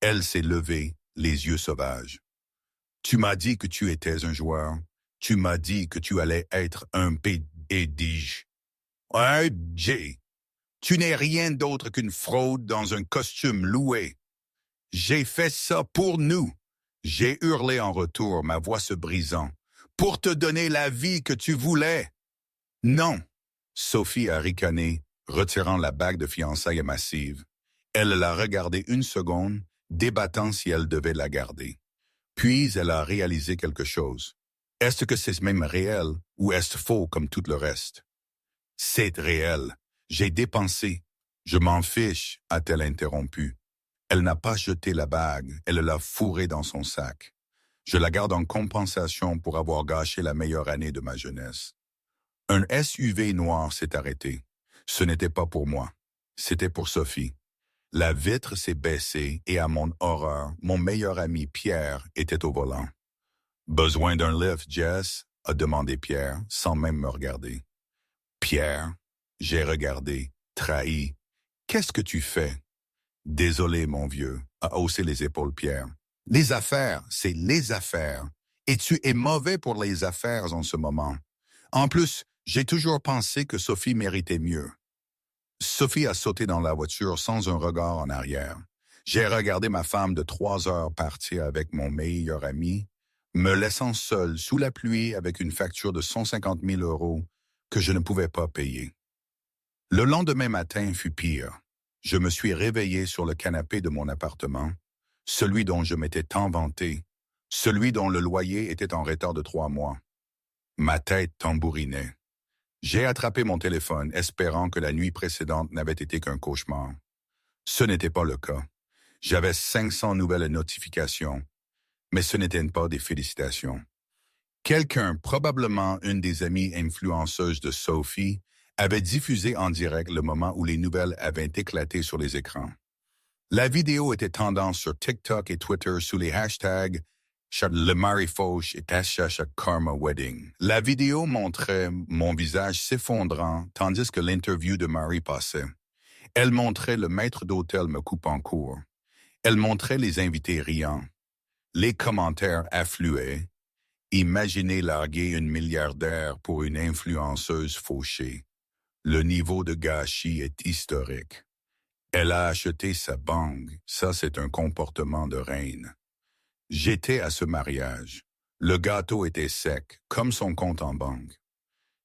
Elle s'est levée, les yeux sauvages. Tu m'as dit que tu étais un joueur. Tu m'as dit que tu allais être un PDG. Un J. Tu n'es rien d'autre qu'une fraude dans un costume loué. J'ai fait ça pour nous. J'ai hurlé en retour, ma voix se brisant. Pour te donner la vie que tu voulais. Non. Sophie a ricané, retirant la bague de fiançailles massive. Elle l'a regardée une seconde, débattant si elle devait la garder. Puis elle a réalisé quelque chose. Est-ce que c'est même réel ou est-ce faux comme tout le reste? C'est réel. J'ai dépensé. Je m'en fiche, a-t-elle interrompu. Elle n'a pas jeté la bague, elle l'a fourrée dans son sac. Je la garde en compensation pour avoir gâché la meilleure année de ma jeunesse. Un SUV noir s'est arrêté. Ce n'était pas pour moi. C'était pour Sophie. La vitre s'est baissée et à mon horreur, mon meilleur ami Pierre était au volant. « Besoin d'un lift, Jess ?» a demandé Pierre, sans même me regarder. « Pierre ?» J'ai regardé, trahi. « Qu'est-ce que tu fais ?» « Désolé, mon vieux », a haussé les épaules Pierre. « Les affaires, c'est les affaires. Et tu es mauvais pour les affaires en ce moment. En plus, j'ai toujours pensé que Sophie méritait mieux. » Sophie a sauté dans la voiture sans un regard en arrière. J'ai regardé ma femme de 3 heures partir avec mon meilleur ami, me laissant seul sous la pluie avec une facture de 150 000 € que je ne pouvais pas payer. Le lendemain matin fut pire. Je me suis réveillé sur le canapé de mon appartement, celui dont je m'étais tant vanté, celui dont le loyer était en retard de 3 mois. Ma tête tambourinait. J'ai attrapé mon téléphone, espérant que la nuit précédente n'avait été qu'un cauchemar. Ce n'était pas le cas. J'avais 500 nouvelles notifications, mais ce n'étaient pas des félicitations. Quelqu'un, probablement une des amies influenceuses de Sophie, avait diffusé en direct le moment où les nouvelles avaient éclaté sur les écrans. La vidéo était tendance sur TikTok et Twitter sous les hashtags le mari fauche et Karma Wedding. La vidéo montrait mon visage s'effondrant tandis que l'interview de Marie passait. Elle montrait le maître d'hôtel me coupant court. Elle montrait les invités riant. Les commentaires affluaient. Imaginez larguer une milliardaire pour une influenceuse fauchée. Le niveau de gâchis est historique. Elle a acheté sa banque. Ça, c'est un comportement de reine. J'étais à ce mariage. Le gâteau était sec, comme son compte en banque.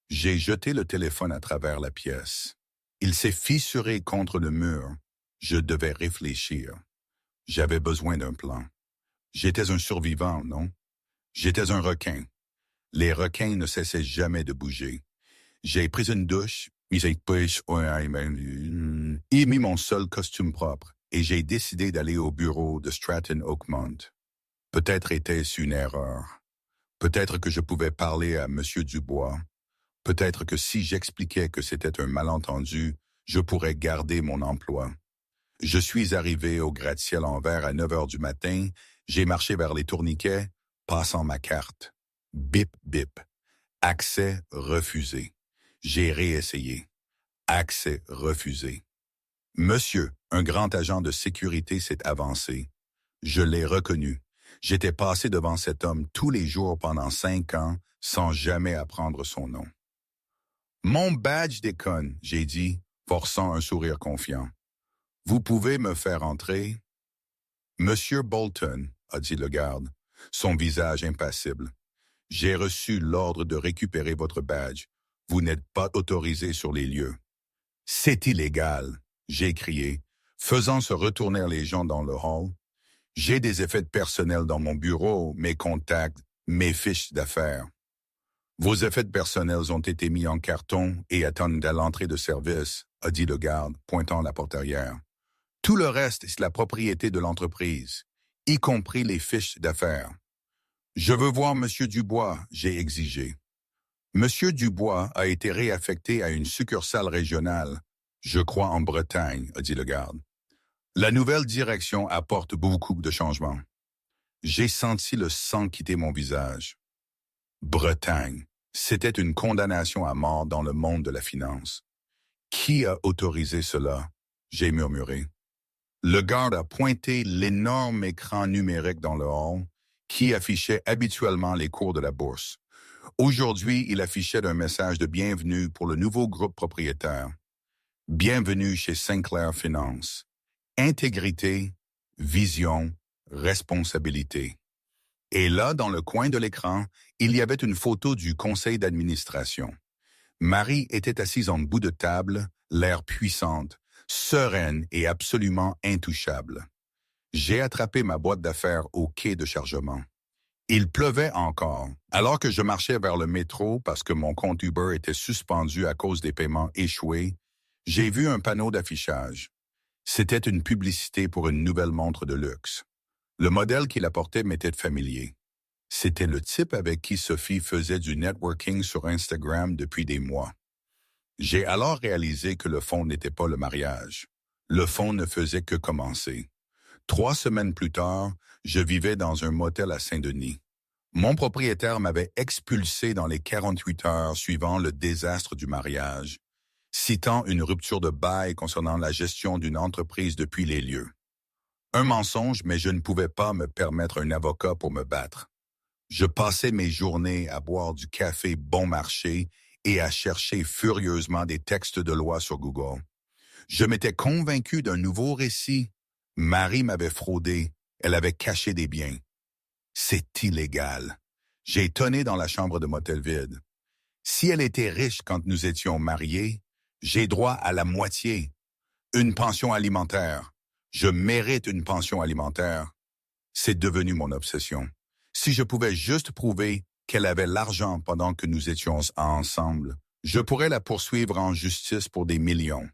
J'ai jeté le téléphone à travers la pièce. Il s'est fissuré contre le mur. Je devais réfléchir. J'avais besoin d'un plan. J'étais un survivant, non? J'étais un requin. Les requins ne cessaient jamais de bouger. J'ai pris une douche, mis mon seul costume propre et j'ai décidé d'aller au bureau de Stratton Oakmont. Peut-être était-ce une erreur. Peut-être que je pouvais parler à M. Dubois. Peut-être que si j'expliquais que c'était un malentendu, je pourrais garder mon emploi. Je suis arrivé au gratte-ciel en verre à 9 heures du matin. J'ai marché vers les tourniquets, passant ma carte. Bip, bip. Accès refusé. J'ai réessayé. Accès refusé. Monsieur, un grand agent de sécurité s'est avancé. Je l'ai reconnu. J'étais passé devant cet homme tous les jours pendant 5 ans sans jamais apprendre son nom. Mon badge déconne, j'ai dit, forçant un sourire confiant. Vous pouvez me faire entrer? Monsieur Bolton, a dit le garde, son visage impassible. J'ai reçu l'ordre de récupérer votre badge. Vous n'êtes pas autorisé sur les lieux. C'est illégal, j'ai crié, faisant se retourner les gens dans le hall. J'ai des effets personnels dans mon bureau, mes contacts, mes fiches d'affaires. Vos effets personnels ont été mis en carton et attendent à l'entrée de service, a dit le garde, pointant la portière. Tout le reste, c'est la propriété de l'entreprise, y compris les fiches d'affaires. Je veux voir M. Dubois, j'ai exigé. M. Dubois a été réaffecté à une succursale régionale, je crois en Bretagne, a dit le garde. La nouvelle direction apporte beaucoup de changements. J'ai senti le sang quitter mon visage. Bretagne, c'était une condamnation à mort dans le monde de la finance. Qui a autorisé cela? J'ai murmuré. Le garde a pointé l'énorme écran numérique dans le hall qui affichait habituellement les cours de la bourse. Aujourd'hui, il affichait un message de bienvenue pour le nouveau groupe propriétaire. Bienvenue chez Sinclair Finance. Intégrité, vision, responsabilité. Et là, dans le coin de l'écran, il y avait une photo du conseil d'administration. Marie était assise en bout de table, l'air puissante, sereine et absolument intouchable. J'ai attrapé ma boîte d'affaires au quai de chargement. Il pleuvait encore, alors que je marchais vers le métro parce que mon compte Uber était suspendu à cause des paiements échoués. J'ai vu un panneau d'affichage. C'était une publicité pour une nouvelle montre de luxe. Le modèle qu'il apportait m'était familier. C'était le type avec qui Sophie faisait du networking sur Instagram depuis des mois. J'ai alors réalisé que le fond n'était pas le mariage. Le fond ne faisait que commencer. 3 semaines plus tard, je vivais dans un motel à Saint-Denis. Mon propriétaire m'avait expulsé dans les 48 heures suivant le désastre du mariage, citant une rupture de bail concernant la gestion d'une entreprise depuis les lieux. Un mensonge, mais je ne pouvais pas me permettre un avocat pour me battre. Je passais mes journées à boire du café bon marché et à chercher furieusement des textes de loi sur Google. Je m'étais convaincu d'un nouveau récit. Marie m'avait fraudé, elle avait caché des biens. C'est illégal. J'ai tonné dans la chambre de motel vide. Si elle était riche quand nous étions mariés, j'ai droit à la moitié. Une pension alimentaire. Je mérite une pension alimentaire. C'est devenu mon obsession. Si je pouvais juste prouver qu'elle avait l'argent pendant que nous étions ensemble, je pourrais la poursuivre en justice pour des millions.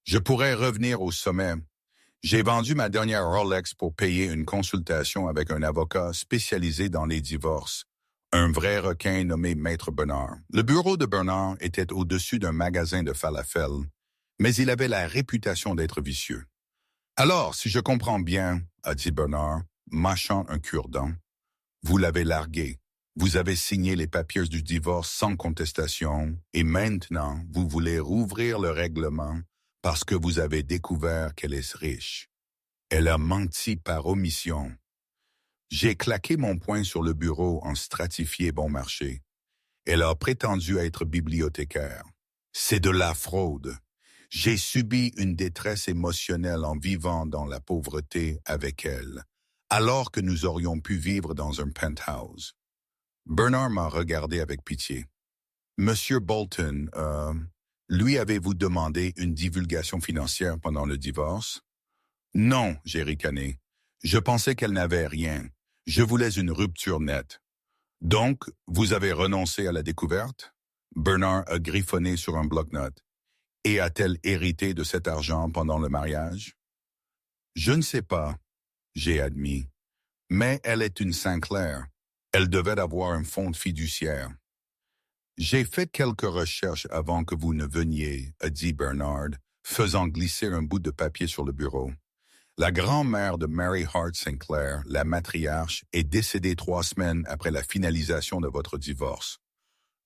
Je pourrais revenir au sommet. J'ai vendu ma dernière Rolex pour payer une consultation avec un avocat spécialisé dans les divorces, un vrai requin nommé Maître Bernard. Le bureau de Bernard était au-dessus d'un magasin de falafel, mais il avait la réputation d'être vicieux. Alors, si je comprends bien, a dit Bernard, mâchant un cure-dent, vous l'avez largué. Vous avez signé les papiers du divorce sans contestation et maintenant, vous voulez rouvrir le règlement parce que vous avez découvert qu'elle est riche. Elle a menti par omission. J'ai claqué mon poing sur le bureau en stratifié bon marché. Elle a prétendu être bibliothécaire. C'est de la fraude. J'ai subi une détresse émotionnelle en vivant dans la pauvreté avec elle, alors que nous aurions pu vivre dans un penthouse. Bernard m'a regardé avec pitié. Monsieur Bolton, lui avez-vous demandé une divulgation financière pendant le divorce? Non, j'ai ricané. Je pensais qu'elle n'avait rien. Je voulais une rupture nette. Donc, vous avez renoncé à la découverte? Bernard a griffonné sur un bloc-notes. Et a-t-elle hérité de cet argent pendant le mariage? Je ne sais pas, j'ai admis. Mais elle est une Sinclair. Elle devait avoir un fonds fiduciaire. J'ai fait quelques recherches avant que vous ne veniez, a dit Bernard, faisant glisser un bout de papier sur le bureau. La grand-mère de Mary Hart Sinclair, la matriarche, est décédée 3 semaines après la finalisation de votre divorce.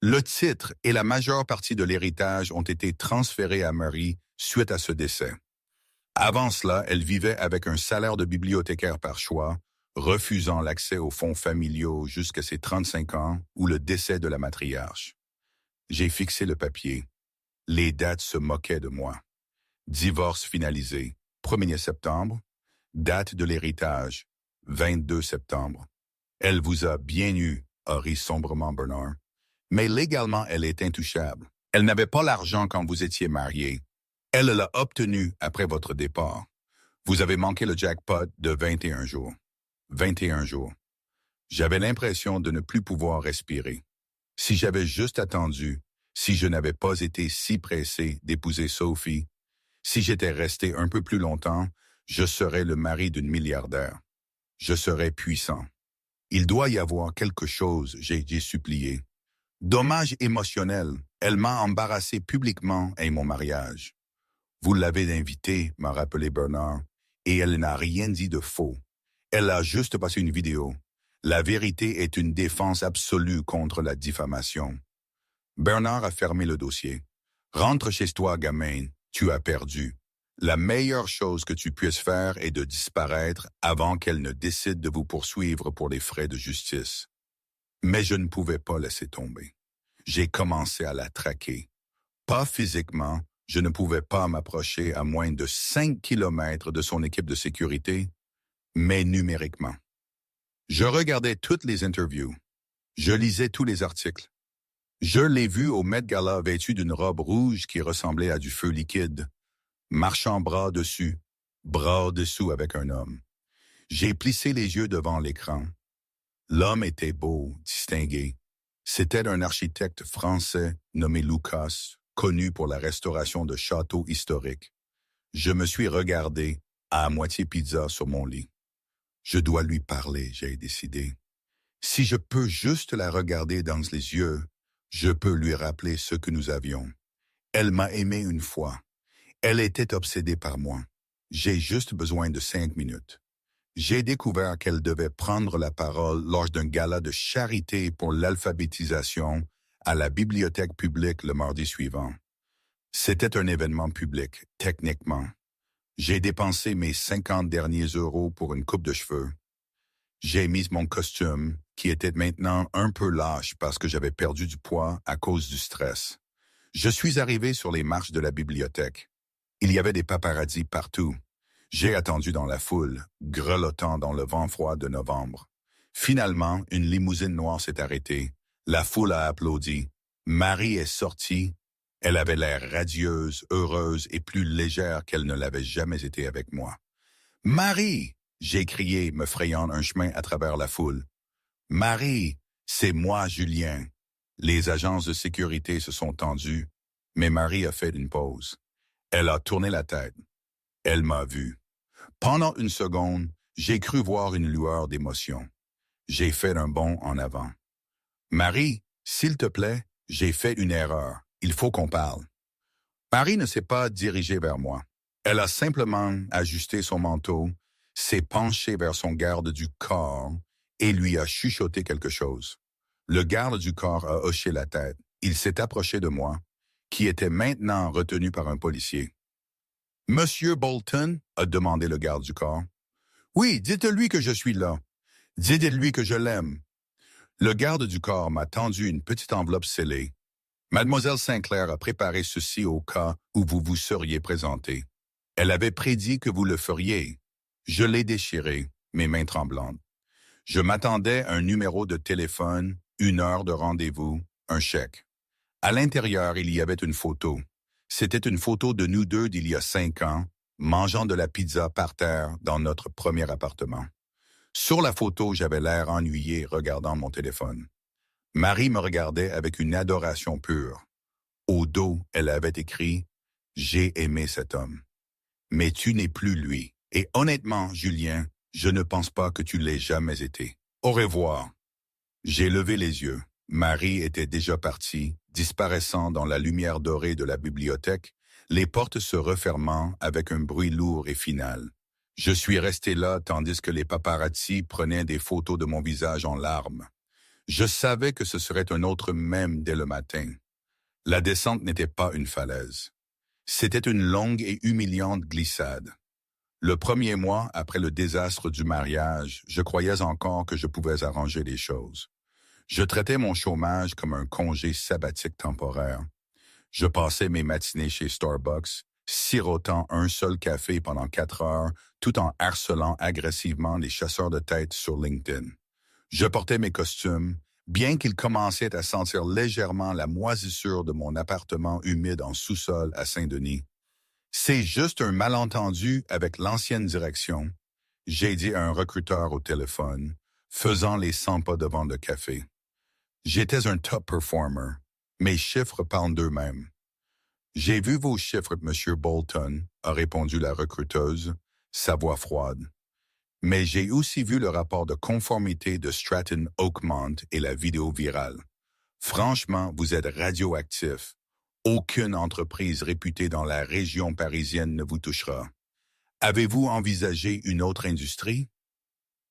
Le titre et la majeure partie de l'héritage ont été transférés à Mary suite à ce décès. Avant cela, elle vivait avec un salaire de bibliothécaire par choix, refusant l'accès aux fonds familiaux jusqu'à ses 35 ans ou le décès de la matriarche. J'ai fixé le papier. Les dates se moquaient de moi. Divorce finalisé, 1er septembre. Date de l'héritage, 22 septembre. Elle vous a bien eu, a ri sombrement Bernard. Mais légalement, elle est intouchable. Elle n'avait pas l'argent quand vous étiez mariés. Elle l'a obtenu après votre départ. Vous avez manqué le jackpot de 21 jours. 21 jours. J'avais l'impression de ne plus pouvoir respirer. Si j'avais juste attendu, si je n'avais pas été si pressé d'épouser Sophie, si j'étais resté un peu plus longtemps, je serais le mari d'une milliardaire. Je serais puissant. Il doit y avoir quelque chose, j'ai supplié. Dommage émotionnel, elle m'a embarrassé publiquement à mon mariage. Vous l'avez invitée, m'a rappelé Bernard, et elle n'a rien dit de faux. Elle a juste passé une vidéo. La vérité est une défense absolue contre la diffamation. Bernard a fermé le dossier. Rentre chez toi, gamin, tu as perdu. La meilleure chose que tu puisses faire est de disparaître avant qu'elle ne décide de vous poursuivre pour les frais de justice. Mais je ne pouvais pas laisser tomber. J'ai commencé à la traquer. Pas physiquement, je ne pouvais pas m'approcher à moins de 5 kilomètres de son équipe de sécurité, mais numériquement. Je regardais toutes les interviews. Je lisais tous les articles. Je l'ai vue au Met Gala vêtue d'une robe rouge qui ressemblait à du feu liquide, marchant bras dessous avec un homme. J'ai plissé les yeux devant l'écran. L'homme était beau, distingué. C'était un architecte français nommé Lucas, connu pour la restauration de châteaux historiques. Je me suis regardé, à moitié pizza sur mon lit. Je dois lui parler, j'ai décidé. Si je peux juste la regarder dans les yeux, je peux lui rappeler ce que nous avions. Elle m'a aimé une fois. Elle était obsédée par moi. J'ai juste besoin de 5 minutes. J'ai découvert qu'elle devait prendre la parole lors d'un gala de charité pour l'alphabétisation à la bibliothèque publique le mardi suivant. C'était un événement public, techniquement. J'ai dépensé mes 50 derniers euros pour une coupe de cheveux. J'ai mis mon costume, qui était maintenant un peu lâche parce que j'avais perdu du poids à cause du stress. Je suis arrivé sur les marches de la bibliothèque. Il y avait des paparazzis partout. J'ai attendu dans la foule, grelottant dans le vent froid de novembre. Finalement, une limousine noire s'est arrêtée. La foule a applaudi. Marie est sortie. Elle avait l'air radieuse, heureuse et plus légère qu'elle ne l'avait jamais été avec moi. « Marie !» j'ai crié, me frayant un chemin à travers la foule. « Marie, c'est moi, Julien !» Les agences de sécurité se sont tendues, mais Marie a fait une pause. Elle a tourné la tête. Elle m'a vu. Pendant une seconde, j'ai cru voir une lueur d'émotion. J'ai fait un bond en avant. « Marie, s'il te plaît, j'ai fait une erreur. Il faut qu'on parle. » Marie ne s'est pas dirigée vers moi. Elle a simplement ajusté son manteau, s'est penchée vers son garde du corps et lui a chuchoté quelque chose. Le garde du corps a hoché la tête. Il s'est approché de moi, qui était maintenant retenu par un policier. « Monsieur Bolton ?» a demandé le garde du corps. « Oui, dites-lui que je suis là. Dites-lui que je l'aime. » Le garde du corps m'a tendu une petite enveloppe scellée. Mademoiselle Sinclair a préparé ceci au cas où vous vous seriez présenté. Elle avait prédit que vous le feriez. Je l'ai déchiré, mes mains tremblantes. Je m'attendais à un numéro de téléphone, une heure de rendez-vous, un chèque. À l'intérieur, il y avait une photo. C'était une photo de nous deux d'il y a 5 ans, mangeant de la pizza par terre dans notre premier appartement. Sur la photo, j'avais l'air ennuyé regardant mon téléphone. Marie me regardait avec une adoration pure. Au dos, elle avait écrit « J'ai aimé cet homme. Mais tu n'es plus lui. Et honnêtement, Julien, je ne pense pas que tu l'aies jamais été. Au revoir. » J'ai levé les yeux. Marie était déjà partie, disparaissant dans la lumière dorée de la bibliothèque, les portes se refermant avec un bruit lourd et final. Je suis resté là tandis que les paparazzi prenaient des photos de mon visage en larmes. Je savais que ce serait un autre même dès le matin. La descente n'était pas une falaise. C'était une longue et humiliante glissade. Le premier mois après le désastre du mariage, je croyais encore que je pouvais arranger les choses. Je traitais mon chômage comme un congé sabbatique temporaire. Je passais mes matinées chez Starbucks, sirotant un seul café pendant 4 heures, tout en harcelant agressivement les chasseurs de tête sur LinkedIn. Je portais mes costumes, bien qu'ils commençaient à sentir légèrement la moisissure de mon appartement humide en sous-sol à Saint-Denis. C'est juste un malentendu avec l'ancienne direction, j'ai dit à un recruteur au téléphone, faisant les 100 pas devant le café. J'étais un top performer. Mes chiffres parlent d'eux-mêmes. J'ai vu vos chiffres, Monsieur Bolton, a répondu la recruteuse, sa voix froide. Mais j'ai aussi vu le rapport de conformité de Stratton Oakmont et la vidéo virale. Franchement, vous êtes radioactif. Aucune entreprise réputée dans la région parisienne ne vous touchera. Avez-vous envisagé une autre industrie?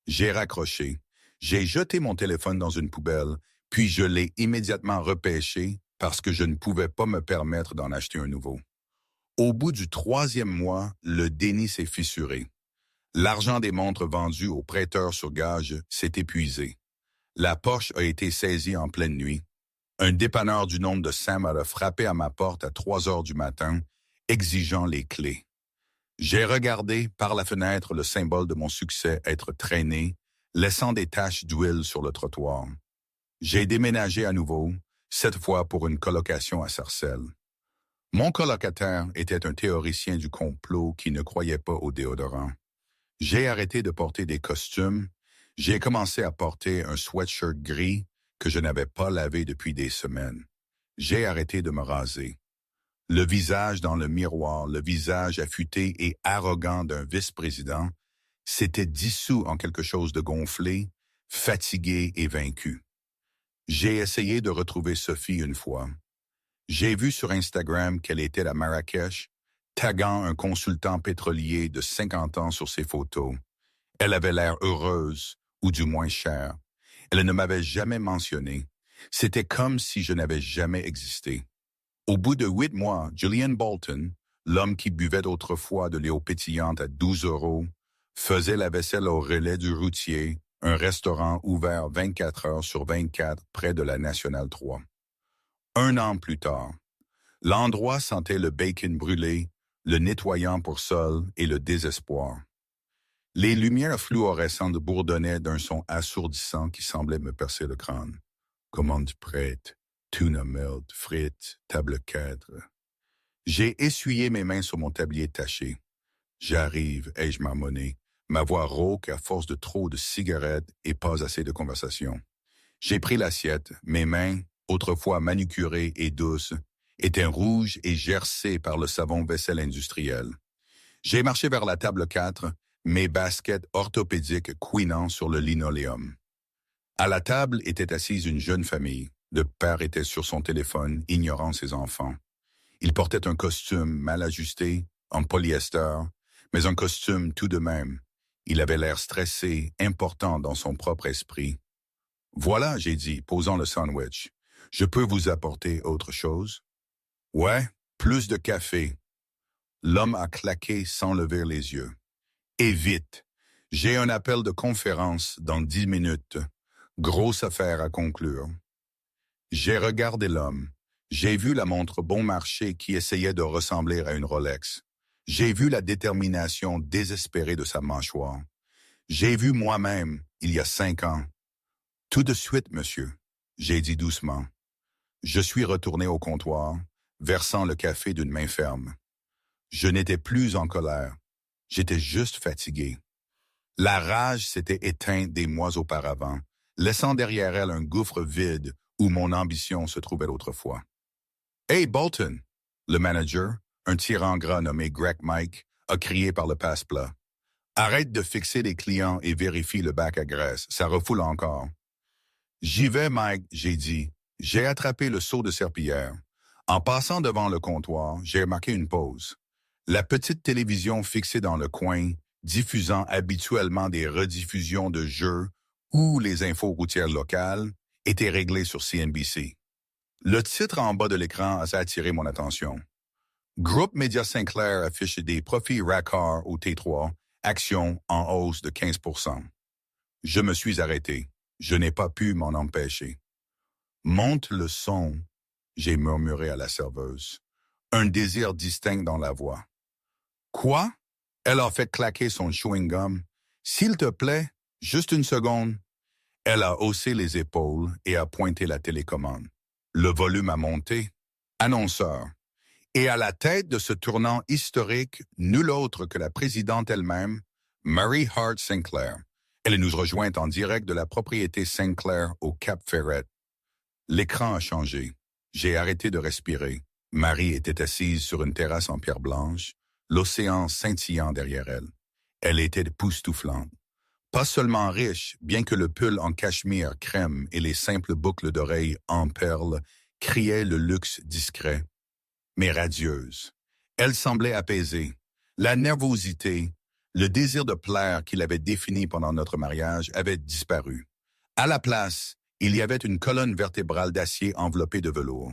J'ai raccroché. J'ai jeté mon téléphone dans une poubelle, puis je l'ai immédiatement repêché parce que je ne pouvais pas me permettre d'en acheter un nouveau. Au bout du 3e mois, le déni s'est fissuré. L'argent des montres vendues aux prêteurs sur gage s'est épuisé. La Porsche a été saisie en pleine nuit. Un dépanneur du nom de Sam a frappé à ma porte à 3 heures du matin, exigeant les clés. J'ai regardé par la fenêtre le symbole de mon succès être traîné, laissant des taches d'huile sur le trottoir. J'ai déménagé à nouveau, cette fois pour une colocation à Sarcelles. Mon colocataire était un théoricien du complot qui ne croyait pas au déodorant. J'ai arrêté de porter des costumes. J'ai commencé à porter un sweatshirt gris que je n'avais pas lavé depuis des semaines. J'ai arrêté de me raser. Le visage dans le miroir, le visage affûté et arrogant d'un vice-président, s'était dissous en quelque chose de gonflé, fatigué et vaincu. J'ai essayé de retrouver Sophie une fois. J'ai vu sur Instagram qu'elle était à Marrakech, taguant un consultant pétrolier de 50 ans sur ses photos. Elle avait l'air heureuse, ou du moins chère. Elle ne m'avait jamais mentionné. C'était comme si je n'avais jamais existé. Au bout de 8 mois, Julian Bolton, l'homme qui buvait autrefois de l'eau pétillante à 12 euros, faisait la vaisselle au relais du routier, un restaurant ouvert 24 heures sur 24 près de la Nationale 3. 1 an plus tard, l'endroit sentait le bacon brûlé, le nettoyant pour sol et le désespoir. Les lumières fluorescentes bourdonnaient d'un son assourdissant qui semblait me percer le crâne. Commande prête, tuna melt, frites, table 4. J'ai essuyé mes mains sur mon tablier taché. J'arrive, ai-je marmonné, ma voix rauque à force de trop de cigarettes et pas assez de conversation. J'ai pris l'assiette, mes mains, autrefois manucurées et douces, étaient rouges et gercées par le savon vaisselle industriel. J'ai marché vers la table 4, mes baskets orthopédiques couinant sur le linoléum. À la table était assise une jeune famille. Le père était sur son téléphone, ignorant ses enfants. Il portait un costume mal ajusté, en polyester, mais un costume tout de même. Il avait l'air stressé, important dans son propre esprit. « Voilà, j'ai dit, posant le sandwich. Je peux vous apporter autre chose? »« Ouais, plus de café. » L'homme a claqué sans lever les yeux. « Et vite. J'ai un appel de conférence dans 10 minutes. Grosse affaire à conclure. » J'ai regardé l'homme. J'ai vu la montre bon marché qui essayait de ressembler à une Rolex. J'ai vu la détermination désespérée de sa mâchoire. J'ai vu moi-même, il y a 5 ans. Tout de suite, monsieur, j'ai dit doucement. Je suis retourné au comptoir, versant le café d'une main ferme. Je n'étais plus en colère. J'étais juste fatigué. La rage s'était éteinte des mois auparavant, laissant derrière elle un gouffre vide où mon ambition se trouvait autrefois. « Hey, Bolton! » Le manager, un tyran gras nommé Greg Mike, a crié par le passe-plat. « Arrête de fixer les clients et vérifie le bac à graisse, ça refoule encore. » « J'y vais, Mike, » j'ai dit. J'ai attrapé le seau de serpillière. En passant devant le comptoir, j'ai remarqué une pause. La petite télévision fixée dans le coin, diffusant habituellement des rediffusions de jeux ou les infos routières locales, était réglée sur CNBC. Le titre en bas de l'écran a attiré mon attention. Groupe Média Sinclair affiche des profits records au T3, actions en hausse de 15%. Je me suis arrêté. Je n'ai pas pu m'en empêcher. « Monte le son », j'ai murmuré à la serveuse. Un désir distinct dans la voix. « Quoi? » Elle a fait claquer son chewing-gum. « S'il te plaît, juste une seconde. » Elle a haussé les épaules et a pointé la télécommande. Le volume a monté. Annonceur. Et à la tête de ce tournant historique, nul autre que la présidente elle-même, Mary Hart Sinclair. Elle nous rejoint en direct de la propriété Sinclair au Cap Ferret. L'écran a changé. J'ai arrêté de respirer. Marie était assise sur une terrasse en pierre blanche, l'océan scintillant derrière elle. Elle était époustouflante. Pas seulement riche, bien que le pull en cachemire crème et les simples boucles d'oreilles en perles criaient le luxe discret, mais radieuse. Elle semblait apaisée. La nervosité, le désir de plaire qu'il avait défini pendant notre mariage avait disparu. À la place, il y avait une colonne vertébrale d'acier enveloppée de velours.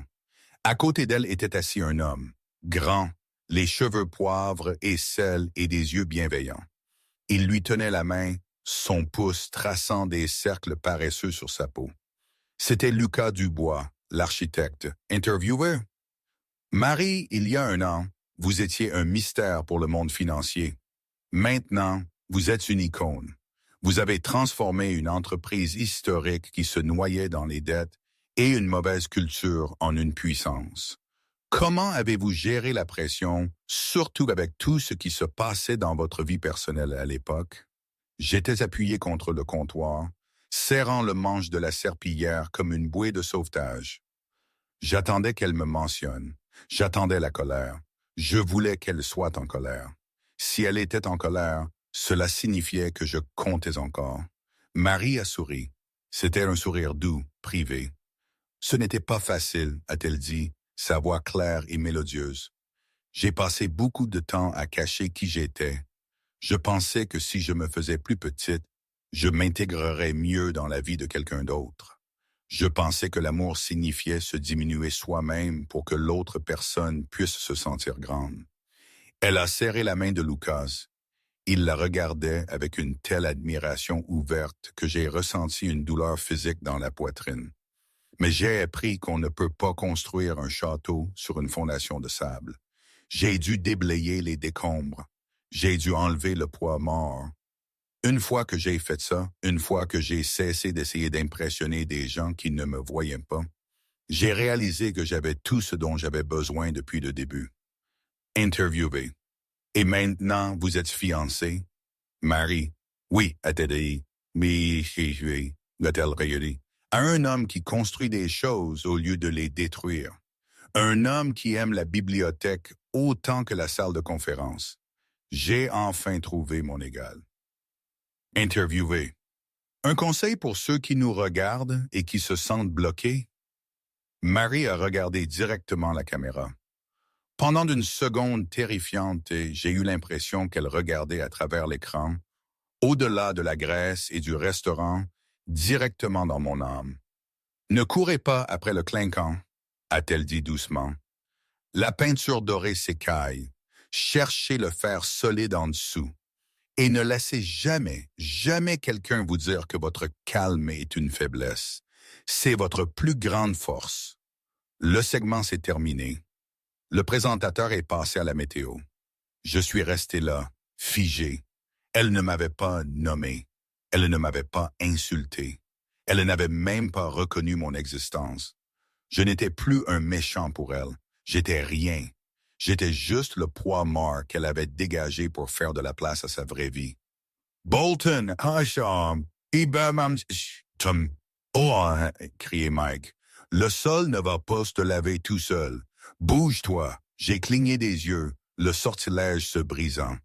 À côté d'elle était assis un homme, grand, les cheveux poivre et sel et des yeux bienveillants. Il lui tenait la main, son pouce traçant des cercles paresseux sur sa peau. C'était Lucas Dubois, l'architecte, interviewé. « Marie, il y a 1 an, vous étiez un mystère pour le monde financier. Maintenant, vous êtes une icône. Vous avez transformé une entreprise historique qui se noyait dans les dettes et une mauvaise culture en une puissance. Comment avez-vous géré la pression, surtout avec tout ce qui se passait dans votre vie personnelle à l'époque? » J'étais appuyé contre le comptoir, serrant le manche de la serpillière comme une bouée de sauvetage. J'attendais qu'elle me mentionne. J'attendais la colère. Je voulais qu'elle soit en colère. Si elle était en colère, cela signifiait que je comptais encore. Marie a souri. C'était un sourire doux, privé. « Ce n'était pas facile, » a-t-elle dit, sa voix claire et mélodieuse. J'ai passé beaucoup de temps à cacher qui j'étais. Je pensais que si je me faisais plus petite, je m'intégrerais mieux dans la vie de quelqu'un d'autre. Je pensais que l'amour signifiait se diminuer soi-même pour que l'autre personne puisse se sentir grande. Elle a serré la main de Lucas. Il la regardait avec une telle admiration ouverte que j'ai ressenti une douleur physique dans la poitrine. Mais j'ai appris qu'on ne peut pas construire un château sur une fondation de sable. J'ai dû déblayer les décombres. J'ai dû enlever le poids mort. Une fois que j'ai fait ça, une fois que j'ai cessé d'essayer d'impressionner des gens qui ne me voyaient pas, j'ai réalisé que j'avais tout ce dont j'avais besoin depuis le début. Interviewé. Et maintenant, vous êtes fiancé? Marie. Oui, a-t-elle dit. Mais l'a-t-elle rayonné. À un homme qui construit des choses au lieu de les détruire. Un homme qui aime la bibliothèque autant que la salle de conférence. J'ai enfin trouvé mon égal. Interviewé. Un conseil pour ceux qui nous regardent et qui se sentent bloqués? Marie a regardé directement la caméra. Pendant une seconde terrifiante, j'ai eu l'impression qu'elle regardait à travers l'écran, au-delà de la graisse et du restaurant, directement dans mon âme. « Ne courez pas après le clinquant », a-t-elle dit doucement. « La peinture dorée s'écaille. Cherchez le fer solide en dessous. Et ne laissez jamais, jamais quelqu'un vous dire que votre calme est une faiblesse. C'est votre plus grande force. » Le segment s'est terminé. Le présentateur est passé à la météo. Je suis resté là, figé. Elle ne m'avait pas nommé. Elle ne m'avait pas insulté. Elle n'avait même pas reconnu mon existence. Je n'étais plus un méchant pour elle. J'étais rien. J'étais juste le poids mort qu'elle avait dégagé pour faire de la place à sa vraie vie. Bolton, Hasham, Ibamam, Tom. Oh, criait Mike. Le sol ne va pas se laver tout seul. Bouge-toi. J'ai cligné des yeux, le sortilège se brisant.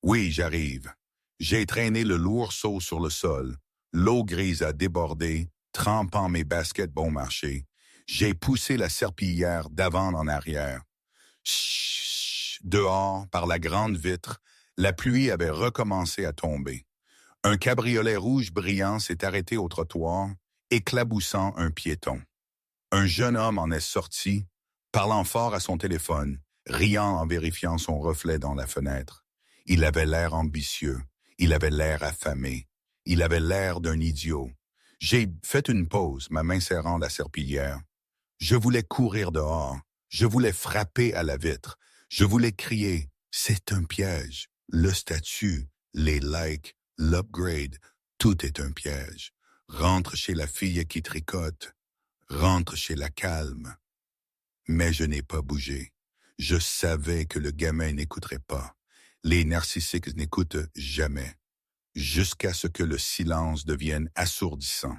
Oui, j'arrive. J'ai traîné le lourd seau sur le sol. L'eau grise a débordé, trempant mes baskets bon marché. J'ai poussé la serpillière d'avant en arrière. Chut, dehors, par la grande vitre, la pluie avait recommencé à tomber. Un cabriolet rouge brillant s'est arrêté au trottoir, éclaboussant un piéton. Un jeune homme en est sorti, parlant fort à son téléphone, riant en vérifiant son reflet dans la fenêtre. Il avait l'air ambitieux, il avait l'air affamé, il avait l'air d'un idiot. J'ai fait une pause, ma main serrant la serpillière. Je voulais courir dehors, je voulais frapper à la vitre, je voulais crier « C'est un piège ». Le statut, les likes, l'upgrade, tout est un piège. Rentre chez la fille qui tricote, rentre chez la calme. Mais je n'ai pas bougé. Je savais que le gamin n'écouterait pas. Les narcissiques n'écoutent jamais, jusqu'à ce que le silence devienne assourdissant.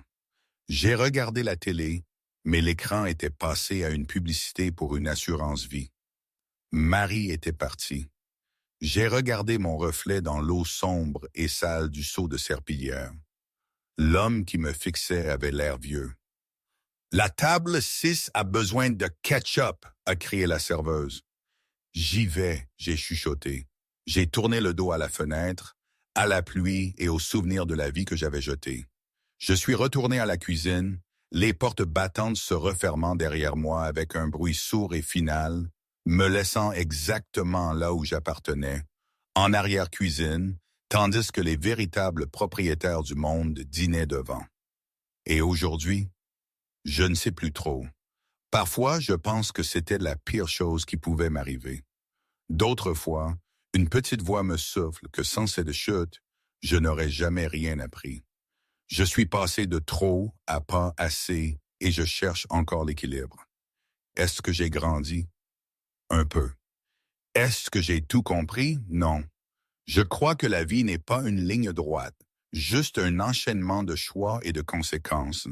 J'ai regardé la télé, mais l'écran était passé à une publicité pour une assurance vie. Marie était partie. J'ai regardé mon reflet dans l'eau sombre et sale du seau de serpillière. L'homme qui me fixait avait l'air vieux. « La table 6 a besoin de ketchup !» a crié la serveuse. « J'y vais !» j'ai chuchoté. J'ai tourné le dos à la fenêtre, à la pluie et aux souvenirs de la vie que j'avais jetée. Je suis retourné à la cuisine, les portes battantes se refermant derrière moi avec un bruit sourd et final, me laissant exactement là où j'appartenais, en arrière-cuisine, tandis que les véritables propriétaires du monde dînaient devant. Et aujourd'hui, je ne sais plus trop. Parfois, je pense que c'était la pire chose qui pouvait m'arriver. D'autres fois, une petite voix me souffle que sans cette chute, je n'aurais jamais rien appris. Je suis passé de trop à pas assez et je cherche encore l'équilibre. Est-ce que j'ai grandi? Un peu. Est-ce que j'ai tout compris? Non. Je crois que la vie n'est pas une ligne droite, juste un enchaînement de choix et de conséquences,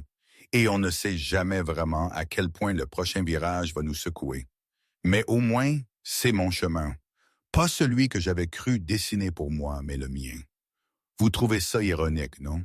et on ne sait jamais vraiment à quel point le prochain virage va nous secouer. Mais au moins, c'est mon chemin. Pas celui que j'avais cru dessiner pour moi, mais le mien. Vous trouvez ça ironique, non?